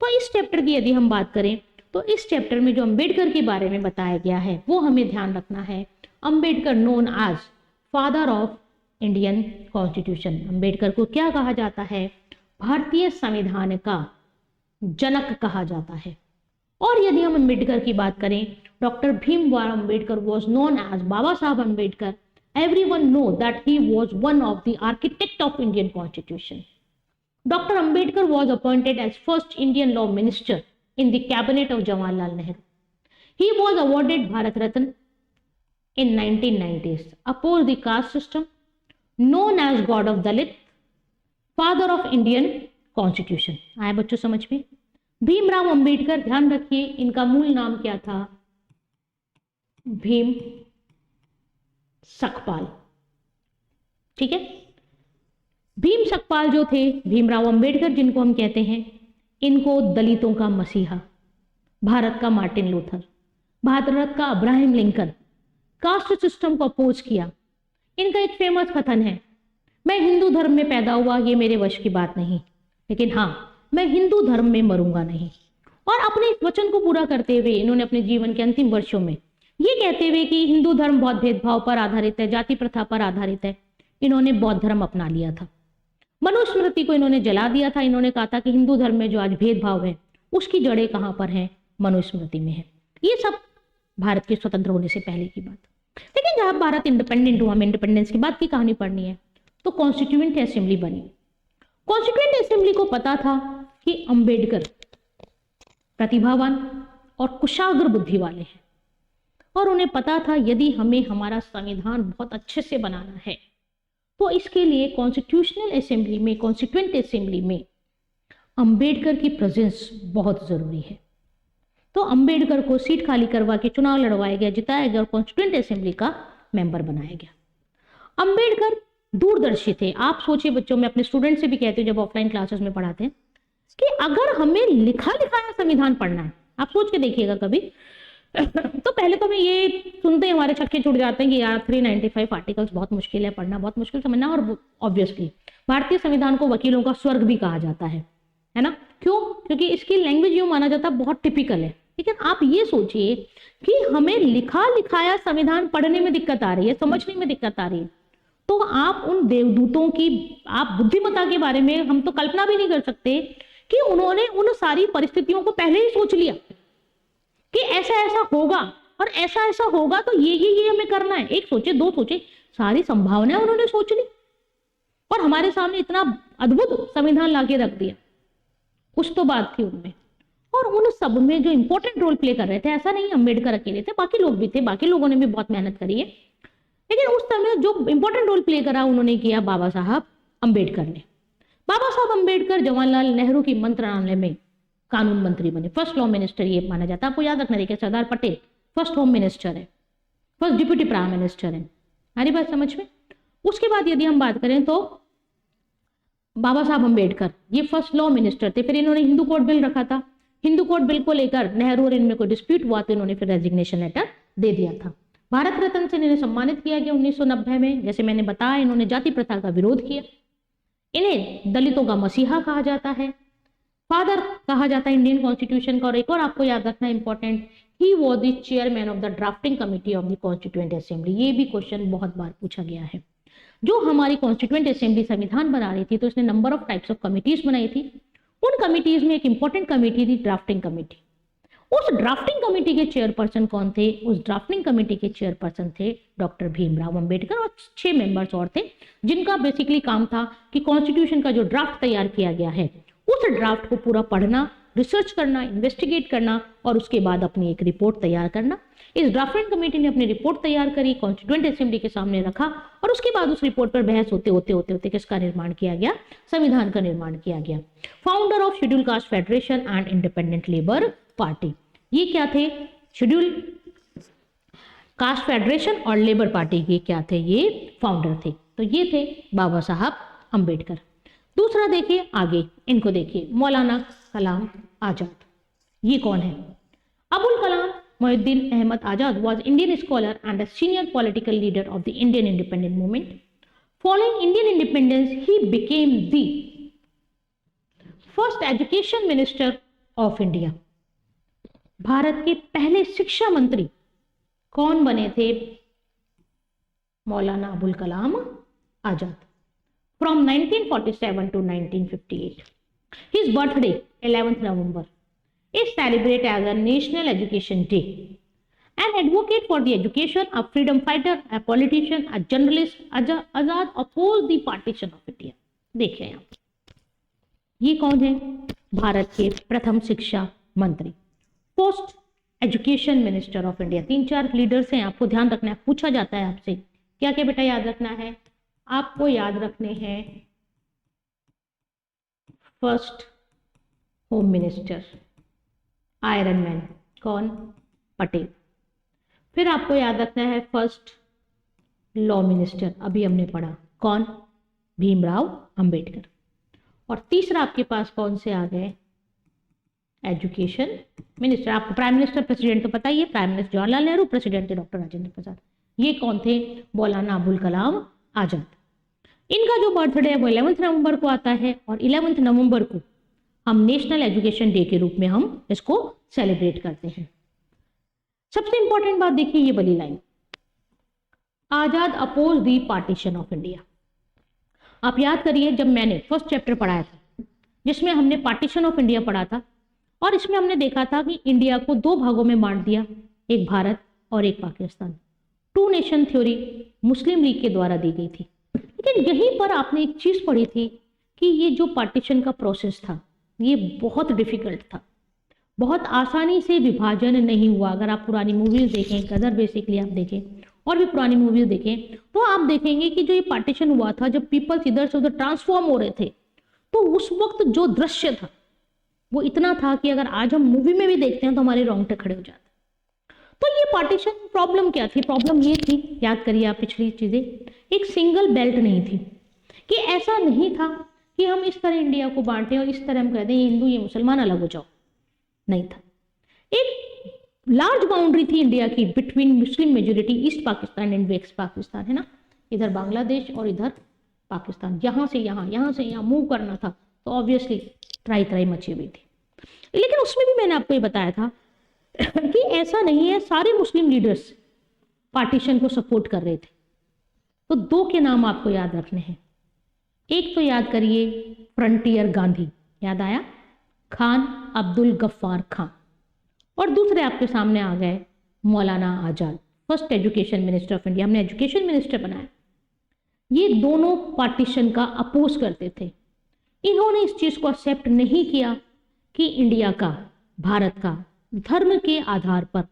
तो इस चैप्टर की यदि हम बात करें तो इस चैप्टर में जो अंबेडकर के बारे में बताया गया है वो हमें ध्यान रखना है। Ambedkar known as father of Indian constitution. Ambedkar को क्या कहा जाता है? भारतीय संविधान का जनक कहा जाता है। और यदि हम अंबेडकर की बात करें, doctor Bhimrao Ambedkar was known as Baba Saheb Ambedkar. Everyone know that he was one of the architect of Indian constitution. Dr. Ambedkar was appointed as first Indian law minister in the cabinet of Jawaharlal Nehru. He was awarded Bharat Ratna in 1990s. Opposed the caste system, known as God of Dalit, father of Indian Constitution. आए बच्चों समझ में? भीमराव अंबेडकर, ध्यान रखिए इनका मूल नाम क्या था? भीम सकपाल। ठीक है, भीम सकपाल जो थे, भीमराव अंबेडकर जिनको हम कहते हैं, इनको दलितों का मसीहा, भारत का मार्टिन लूथर, भारत का अब्राहम लिंकन, कास्ट सिस्टम को अपोज किया। इनका एक फेमस कथन है, मैं हिंदू धर्म में पैदा हुआ, ये मेरे वश की बात नहीं, लेकिन हाँ मैं हिंदू धर्म में मरूंगा नहीं। और अपने इस वचन को पूरा करते हुए इन्होंने अपने जीवन के अंतिम वर्षों में ये कहते हुए कि हिंदू धर्म बहुत भेदभाव पर आधारित है, जाति प्रथा पर आधारित है, इन्होंने बौद्ध धर्म अपना लिया था। मनुस्मृति को इन्होंने जला दिया था। इन्होंने कहा था कि हिंदू धर्म में जो आज भेदभाव है उसकी जड़ें कहां पर हैं? मनुस्मृति में है। ये सब भारत के स्वतंत्र होने से पहले की बात। लेकिन जब भारत इंडिपेंडेंट हुआ, हमें इंडिपेंडेंस के बाद की कहानी पढ़नी है, तो कॉन्स्टिट्यूएंट असेंबली बनी। कॉन्स्टिट्यूएंट असेंबली को पता था कि अंबेडकर प्रतिभावान और कुशाग्र बुद्धि वाले हैं, और उन्हें पता था यदि हमें हमारा संविधान बहुत अच्छे से बनाना है तो इसके लिए कॉन्स्टिट्यूशनल असेंबली में, कॉन्स्टिट्यूएंट असेंबली में अंबेडकर की प्रेजेंस बहुत जरूरी है। तो अंबेडकर को सीट खाली करवा के चुनाव लड़वाया गया, जिताया गया और कॉन्स्टिट्यूएंट असेंबली का मेंबर बनाया गया। अंबेडकर दूरदर्शी थे। आप सोचिए बच्चों, मैं अपने स्टूडेंट से भी कहती हूँ जब ऑफलाइन क्लासेस में पढ़ाते हैं कि अगर हमें लिखा लिखाया संविधान पढ़ना है, आप सोच के देखिएगा कभी तो पहले तो हमें ये सुनते हैं, हमारे छक्के छूट जाते हैं कि यार 395 आर्टिकल्स बहुत मुश्किल है पढ़ना, बहुत मुश्किल समझना। और ऑब्वियसली भारतीय संविधान को वकीलों का स्वर्ग भी कहा जाता है ना? क्यों? क्योंकि इसकी लैंग्वेज यूं माना जाता है बहुत टिपिकल है। लेकिन आप ये सोचिए कि हमें लिखा लिखाया संविधान पढ़ने में दिक्कत आ रही है, समझने में दिक्कत आ रही है, तो आप उन देवदूतों की, आप बुद्धिमत्ता के बारे में हम तो कल्पना भी नहीं कर सकते कि उन्होंने उन सारी परिस्थितियों को पहले ही सोच लिया कि ऐसा ऐसा होगा और ऐसा ऐसा होगा तो ये हमें करना है। एक सोचे, दो सोचे, सारी संभावनाएं उन्होंने सोच ली और हमारे सामने इतना अद्भुत संविधान लाके रख दिया। कुछ तो बात थी उनमें, और उन सब में जो इंपॉर्टेंट रोल प्ले कर रहे थे, ऐसा नहीं अंबेडकर अकेले थे, बाकी लोग भी थे, बाकी लोगों ने भी बहुत मेहनत करी है, लेकिन उस समय जो इंपॉर्टेंट रोल प्ले करा उन्होंने किया बाबा साहब अंबेडकर ने। बाबा साहब अंबेडकर जवाहरलाल नेहरू की मंत्रालय में कानून मंत्री बने, फर्स्ट लॉ मिनिस्टर ये माना जाता है। आपको याद रखना देखिए, Sardar Patel first home minister है, फर्स्ट डिप्यूटी प्राइम मिनिस्टर है। हमारी बात समझ में? उसके बाद यदि हम बात करें तो बाबा साहब अंबेडकर ये फर्स्ट लॉ मिनिस्टर थे। फिर इन्होंने हिंदू कोड बिल रखा था। हिंदू कोड बिल को लेकर नेहरू और इनमें कोई डिस्प्यूट हुआ तो इन्होंने फिर रेजिग्नेशन लेटर दे दिया था। भारत रत्न से इन्हें सम्मानित किया गया 1990 में। जैसे मैंने बताया, इन्होंने जाति प्रथा का विरोध किया। इन्हें दलितों का मसीहा कहा जाता है, फादर कहा जाता है इंडियन कॉन्स्टिट्यूशन का। और एक और आपको याद रखना important, he was the chairman of the drafting committee of the constituent assembly. ये भी क्वेश्चन बहुत बार पूछा गया है। जो हमारी कॉन्स्टिट्यूएंट असेंबली संविधान बना रही थी तो इसने number of types of committees बनाई थी। उन कमिटीज में एक इंपॉर्टेंट कमिटी थी ड्राफ्टिंग कमिटी। उस ड्राफ्टिंग कमिटी के चेयरपर्सन कौन थे? उस ड्राफ्टिंग कमिटी के चेयरपर्सन थे डॉक्टर भीमराव अंबेडकर, और 6 मेंबर्स और थे जिनका बेसिकली काम था कि कॉन्स्टिट्यूशन का जो ड्राफ्ट तैयार किया गया है उस ड्राफ्ट को पूरा पढ़ना, रिसर्च करना, इन्वेस्टिगेट करना और उसके बाद अपनी एक रिपोर्ट तैयार करना। इस ड्राफ्टिंग कमेटी ने अपनी रिपोर्ट तैयार करी, कॉन्स्टिट्यूएंट असेंबली के सामने रखा और उसके बाद उस रिपोर्ट पर बहस होते किसका निर्माण किया गया? संविधान का निर्माण किया गया। Founder of schedule caste federation and independent labour party, ये क्या थे? शेड्यूल कास्ट फेडरेशन और लेबर पार्टी के क्या थे? ये फाउंडर थे। तो ये थे बाबा साहब अंबेडकर। दूसरा देखिए आगे, इनको देखिए, मौलाना कलाम आजाद। ये कौन है? Abul Kalam Muhyiddin Ahmad Azad was Indian scholar and a senior political leader of the Indian independent movement. Following Indian independence, he became the first education minister of India. Bharat के पहले शिक्षा मंत्री कौन बने थे? Maulana Abul Kalam Azad. From 1947 to 1958. His birthday, 11th November, is celebrated as a National Education Day. An advocate for the education, a freedom fighter, a politician, a journalist, Azad opposed the partition of India. देखिए यहाँ ये कौन है? भारत के प्रथम शिक्षा मंत्री। First education minister of India. 3-4 leaders हैं, आपको ध्यान रखना है, पूछा जाता है आपसे क्या क्या बेटा याद रखना है, आपको याद रखने हैं first home minister iron man कौन, पटेल। फिर आपको याद रखना है फर्स्ट लॉ मिनिस्टर, अभी हमने पढ़ा कौन, भीमराव अंबेडकर। और तीसरा आपके पास कौन से आ गए, एजुकेशन मिनिस्टर। आपको प्राइम मिनिस्टर प्रेसिडेंट तो पता ही है, prime minister Jawaharlal Nehru, president थे डॉक्टर राजेंद्र प्रसाद। ये कौन थे, मौलाना अबुल कलाम आजाद। इनका जो बर्थडे है वो 11 नवंबर को आता है और 11 नवंबर को हम नेशनल एजुकेशन डे के रूप में हम इसको सेलिब्रेट करते हैं। सबसे इंपॉर्टेंट बात देखिए ये वाली line, Azad oppose the partition of India. आप याद करिए जब मैंने फर्स्ट चैप्टर पढ़ाया था जिसमें हमने पार्टीशन ऑफ इंडिया पढ़ा था और इसमें हमने देखा था कि इंडिया को 2 भागों में बांट दिया, एक भारत और एक पाकिस्तान। 2 नेशन थ्योरी मुस्लिम लीग के द्वारा दी गई थी। लेकिन यहीं पर आपने एक चीज पढ़ी थी कि ये जो पार्टीशन का प्रोसेस था ये बहुत डिफिकल्ट था, बहुत आसानी से विभाजन नहीं हुआ। अगर आप पुरानी मूवीज देखें, गदर बेसिकली आप देखें और भी पुरानी मूवीज देखें तो आप देखेंगे कि जो ये पार्टीशन हुआ था, जब पीपल्स इधर से उधर ट्रांसफॉर्म हो रहे थे तो उस वक्त जो दृश्य था वो इतना था कि अगर आज हम मूवी में भी देखते हैं तो हमारे रोंगटे खड़े हो जाते। तो ये पार्टीशन प्रॉब्लम क्या थी, प्रॉब्लम ये थी, याद करिए आप पिछली चीजें, एक सिंगल बेल्ट नहीं थी, कि ऐसा नहीं था कि हम इस तरह इंडिया को बांटें और इस तरह हम कह दें ये हिंदू ये मुसलमान अलग हो जाओ, नहीं था। एक लार्ज बाउंड्री थी इंडिया की between Muslim majority East Pakistan and West Pakistan, है ना, इधर बांग्लादेश और इधर पाकिस्तान, यहां से यहाँ मूव करना था तो ऑब्वियसली त्राई मची हुई थी। लेकिन उसमें भी मैंने आपको ये बताया था कि ऐसा नहीं है, सारे मुस्लिम लीडर्स पार्टीशन को सपोर्ट कर रहे थे। तो 2 के नाम आपको याद रखने हैं, एक तो याद करिए फ्रंटियर गांधी, याद आया, खान अब्दुल गफ्फार खान, और दूसरे आपके सामने आ गए Maulana Azad, first education minister of India. हमने एजुकेशन मिनिस्टर बनाया। ये दोनों पार्टीशन का अपोज करते थे। इन्होंने इस चीज को एक्सेप्ट नहीं किया कि इंडिया का, भारत का धर्म के आधार पर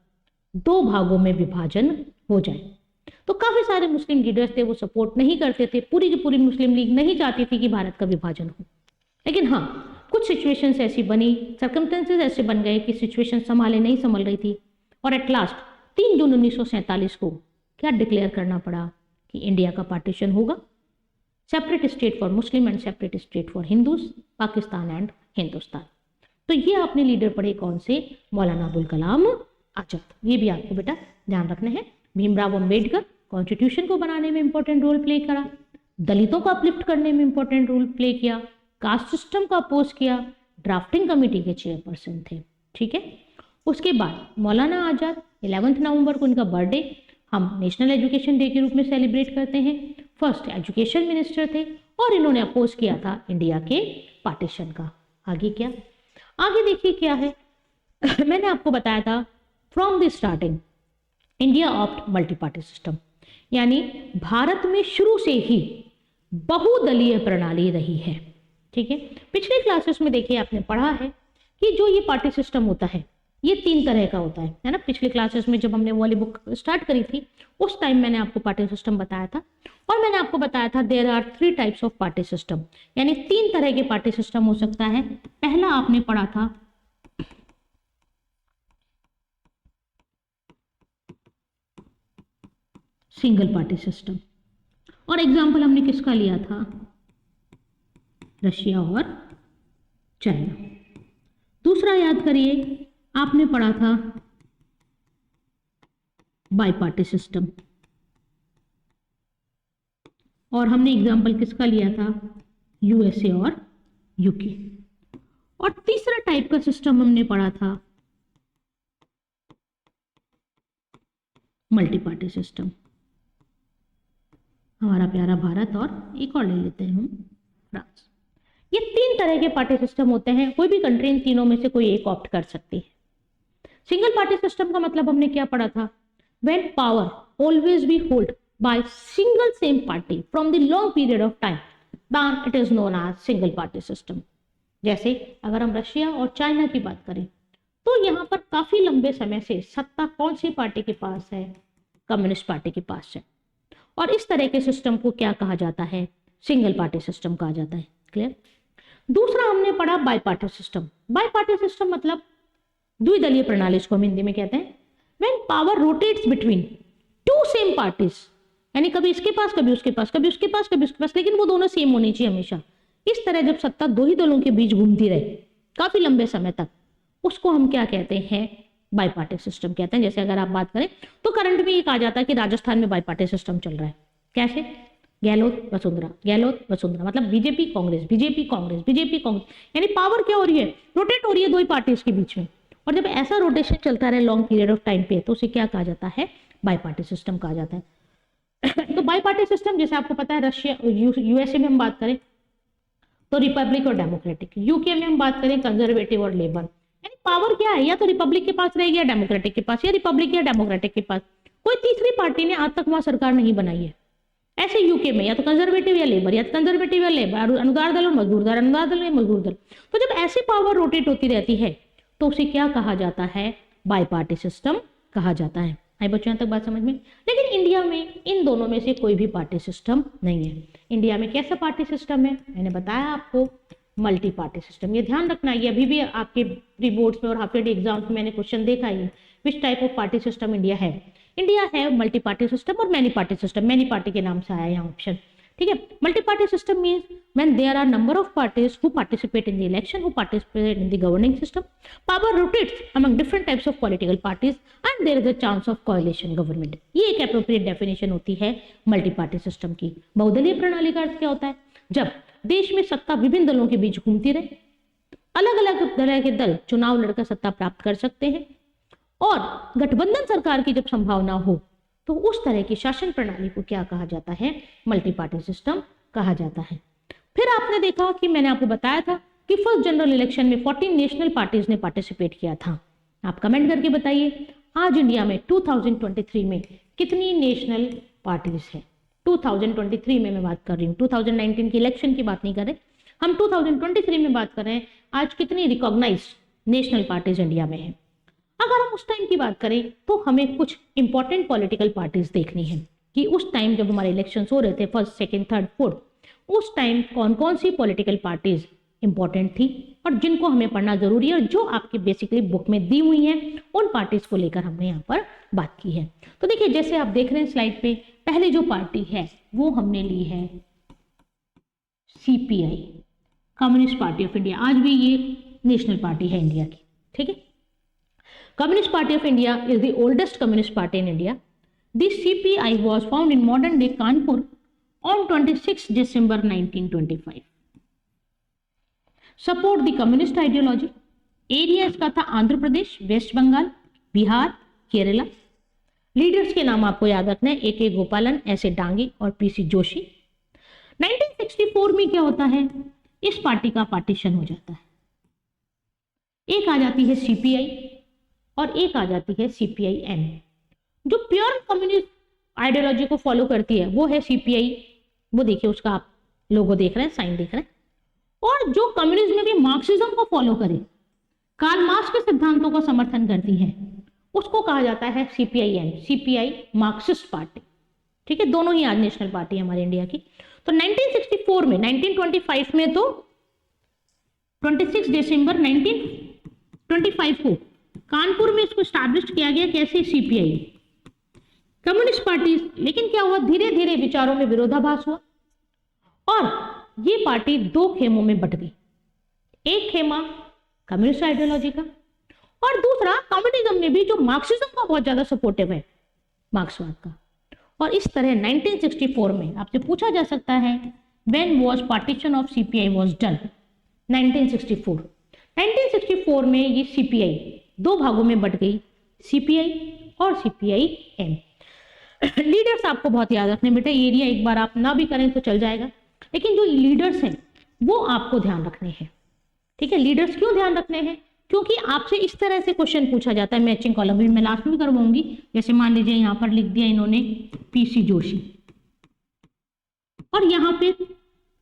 2 भागों में विभाजन हो जाए। तो काफी सारे मुस्लिम लीडर्स थे वो सपोर्ट नहीं करते थे, पूरी की पूरी मुस्लिम लीग नहीं चाहती थी कि भारत का विभाजन हो। लेकिन हाँ, कुछ सिचुएशंस ऐसी बनी, सर्कमस्टेंसेस ऐसे बन गए कि सिचुएशन नहीं संभल रही थी और एट लास्ट 3 जून 1947 को क्या डिक्लेयर करना पड़ा कि इंडिया का पार्टीशन होगा, separate state for Muslim and separate state for Hindus, Pakistan and Hindustan. तो ये आपने लीडर पढ़े कौन से, मौलाना अबुल कलाम आजाद। ये भी आपको बेटा ध्यान रखना है। भीमराव अंबेडकर कॉन्स्टिट्यूशन को बनाने में इंपॉर्टेंट रोल प्ले करा, दलितों को अपलिफ्ट करने में इंपॉर्टेंट रोल प्ले किया, कास्ट सिस्टम को अपोज किया, ड्राफ्टिंग कमेटी के चेयरपर्सन थे, ठीक है। उसके बाद मौलाना आजाद 11 नवंबर को इनका बर्थडे हम नेशनल एजुकेशन डे के रूप में सेलिब्रेट करते हैं। फर्स्ट एजुकेशन मिनिस्टर थे और इन्होंने अपोज किया था इंडिया के पार्टीशन का। आगे क्या, आगे देखिए क्या है मैंने आपको बताया था from the starting India opt multi party system, यानी भारत में शुरू से ही बहुदलीय प्रणाली रही है, ठीक है। पिछले क्लासेस में देखिए आपने पढ़ा है कि जो ये पार्टी सिस्टम होता है ये 3 तरह का होता है ना। पिछले क्लासेस में जब हमने वो वाली बुक स्टार्ट करी थी उस टाइम मैंने आपको पार्टी सिस्टम बताया था और मैंने आपको बताया था there are 3 types of party system, यानी 3 तरह के पार्टी सिस्टम हो सकता है। पहला आपने पढ़ा था सिंगल पार्टी सिस्टम, और एग्जाम्पल हमने किसका लिया था, रशिया और चाइना। दूसरा याद करिए आपने पढ़ा था बाई पार्टी सिस्टम, और हमने एग्जाम्पल किसका लिया था, यूएसए और यूके। और तीसरा टाइप का सिस्टम हमने पढ़ा था मल्टी पार्टी सिस्टम, हमारा प्यारा भारत, और एक और ले लेते हैं हम फ्रांस। ये 3 तरह के पार्टी सिस्टम होते हैं, कोई भी कंट्री इन तीनों में से कोई एक ऑप्ट कर सकती है। सिंगल पार्टी सिस्टम का मतलब हमने क्या पढ़ा था, when power always be hold by single same party from the long period of time then it is known as single party system. जैसे अगर हम रशिया और चाइना की बात करें तो यहाँ पर काफी लंबे समय से सत्ता कौन सी पार्टी के पास है? कम्युनिस्ट पार्टी के पास है। और इस तरह के सिस्टम को क्या कहा जाता है? सिंगल पार्टी सिस्टम कहा जाता है। क्लियर? दूसरा हमने पढ़ा bi party system. Bi party system मतलब द्विदलीय प्रणाली, इसको हम हिंदी में कहते हैं। When power rotates between two same parties, यानी कभी इसके पास कभी उसके पास, कभी उसके पास कभी उसके पास, लेकिन वो दोनों सेम होनी चाहिए हमेशा। इस तरह जब सत्ता दो ही दलों के बीच घूमती रहे काफी लंबे समय तक, उसको हम क्या कहते हैं? बाई पार्टी सिस्टम कहते हैं। जैसे अगर आप बात करें तो करंट में ये कहा जाता है कि राजस्थान में बाई पार्टी सिस्टम चल रहा है। कैसे? गहलोत वसुंधरा, गहलोत वसुंधरा, मतलब BJP Congress, BJP Congress, BJP Congress, यानी पावर क्या हो रही है? रोटेट हो रही है दो ही पार्टीज के बीच में। और जब ऐसा रोटेशन चलता रहे लॉन्ग पीरियड ऑफ टाइम पे, तो उसे क्या कहा जाता है? बाई पार्टी सिस्टम कहा जाता है। तो बाई पार्टी सिस्टम जैसे आपको पता है, रशिया यूएसए में हम बात करें तो रिपब्लिक और डेमोक्रेटिक, यूके में हम बात करें कंजर्वेटिव और लेबर, यानी पावर क्या है? या तो रिपब्लिक के पास रहेगी या डेमोक्रेटिक के पास, या रिपब्लिक या डेमोक्रेटिक के पास। कोई तीसरी पार्टी ने आज तक वहां सरकार नहीं बनाई है। ऐसे यूके में या तो कंजर्वेटिव या लेबर, या तो कंजर्वेटिव या लेबर, अनुदार दल और मजदूर दल, अनुदार दल या मजदूर दल। तो जब ऐसी पावर रोटेट होती रहती है तो उसे क्या कहा जाता है? बाई पार्टी सिस्टम कहा जाता है। आई बच्चों यहाँ तक बात समझ में? लेकिन इंडिया में इन दोनों में से कोई भी पार्टी सिस्टम नहीं है। इंडिया में कैसा पार्टी सिस्टम है? मैंने बताया आपको, मल्टी पार्टी सिस्टम। ये ध्यान रखना, ये अभी भी आपके प्री बोर्ड्स में और हाफ ईयरली एग्जाम्स में मैंने क्वेश्चन देखा है, which type of party system India है। इंडिया है मल्टी पार्टी सिस्टम और many party system. Many party के नाम से आया यहाँ ऑप्शन, ठीक है। Multi party system means when there are number of parties who participate in the election, who participate in the governing system, power rotates among different types of political parties and there is a chance of coalition government. ये एक appropriate definition होती है multi party system की। बहुदलीय प्रणाली का अर्थ क्या होता है? जब देश में सत्ता विभिन्न दलों के बीच घूमती रहे, अलग अलग तरह के दल चुनाव लड़कर सत्ता प्राप्त कर सकते हैं, और गठबंधन सरकार की जब संभावना हो तो उस तरह की शासन प्रणाली को क्या कहा जाता है? मल्टी पार्टी सिस्टम कहा जाता है। फिर आपने देखा कि मैंने आपको बताया था कि फर्स्ट जनरल इलेक्शन में 14 नेशनल पार्टीज ने पार्टिसिपेट किया था। आप कमेंट करके बताइए आज इंडिया में 2023 में कितनी नेशनल पार्टीज है? 2023 में मैं बात कर रही हूँ, 2019 की इलेक्शन की बात नहीं कर रहे, हम 2023 में बात कर रहे हैं। आज कितनी रिकॉग्नाइज्ड नेशनल पार्टीज इंडिया में है? अगर हम उस टाइम की बात करें तो हमें कुछ इंपॉर्टेंट पॉलिटिकल पार्टीज देखनी है कि उस टाइम जब हमारे इलेक्शंस हो रहे थे, फर्स्ट, सेकंड, थर्ड, फोर्थ, उस टाइम कौन कौन सी पॉलिटिकल पार्टीज इंपॉर्टेंट थी और जिनको हमें पढ़ना जरूरी है, और जो आपकी बेसिकली बुक में दी हुई हैं, उन पार्टीज को लेकर हमने यहाँ पर बात की है। तो देखिए, जैसे आप देख रहे हैं स्लाइड पे, पहले जो पार्टी है वो हमने ली है CPI, communist party of India. आज भी ये नेशनल पार्टी है इंडिया की, ठीक है। Communist Party of India is the oldest communist party in India. The CPI was found in modern day Kanpur on 26 December 1925. Support the communist ideology. Area इसका था Andhra Pradesh, waste Bengal, Bihar, Kerala. Leaders के नाम आपको याद रखना है, ए गोपालन, एस ए डांगे और पीसी जोशी। 1964 में क्या होता है? इस पार्टी का पार्टीशन हो जाता है। एक आ जाती है सीपीआई और एक आ जाती है सीपीआई-एम। जो प्योर कम्युनिस्ट आइडियोलॉजी को फॉलो करती है वो है सीपीआई। वो देखिए, उसका आप लोगो देख रहे हैं, साइन देख रहे हैं। और जो कम्युनिज्म में भी मार्क्सिज्म को फॉलो करे, कार्ल मार्क्स के सिद्धांतों का समर्थन करती है, उसको कहा जाता है सीपीआई-एम, सीपीआई मार्क्सिस्ट पार्टी, ठीक है। दोनों ही आज नेशनल पार्टी है हमारे इंडिया की। तो 1964 में, 1925 में तो 26 दिसंबर 1925 को कानपुर में इसको स्टैब्लिश किया गया। कैसे? CPI, communist party. लेकिन क्या हुआ, धीरे धीरे विचारों में विरोधाभास हुआ और ये पार्टी दो खेमों में बट गई। एक खेमा कम्युनिस्ट आइडियोलॉजी का और दूसरा कम्युनिज्म में भी जो मार्क्सिज्म का बहुत ज्यादा सपोर्टिव है, मार्क्सवाद का। और इस तरह 1964 में आपसे पूछा जा सकता है when was partition of CPI was done? 1964 में ये सीपीआई दो भागों में बट गई, सीपीआई और सीपीआई-एम। लीडर्स आपको बहुत याद रखने बेटा, एरिया एक बार आप ना भी करें तो चल जाएगा, लेकिन जो लीडर्स हैं वो आपको ध्यान रखने हैं, ठीक है। लीडर्स क्यों ध्यान रखने हैं? क्योंकि आपसे इस तरह से क्वेश्चन पूछा जाता है, मैचिंग कॉलम भी मैं लास्ट में करवाऊंगी। जैसे मान लीजिए यहाँ पर लिख दिया इन्होंने पीसी जोशी, और यहाँ पे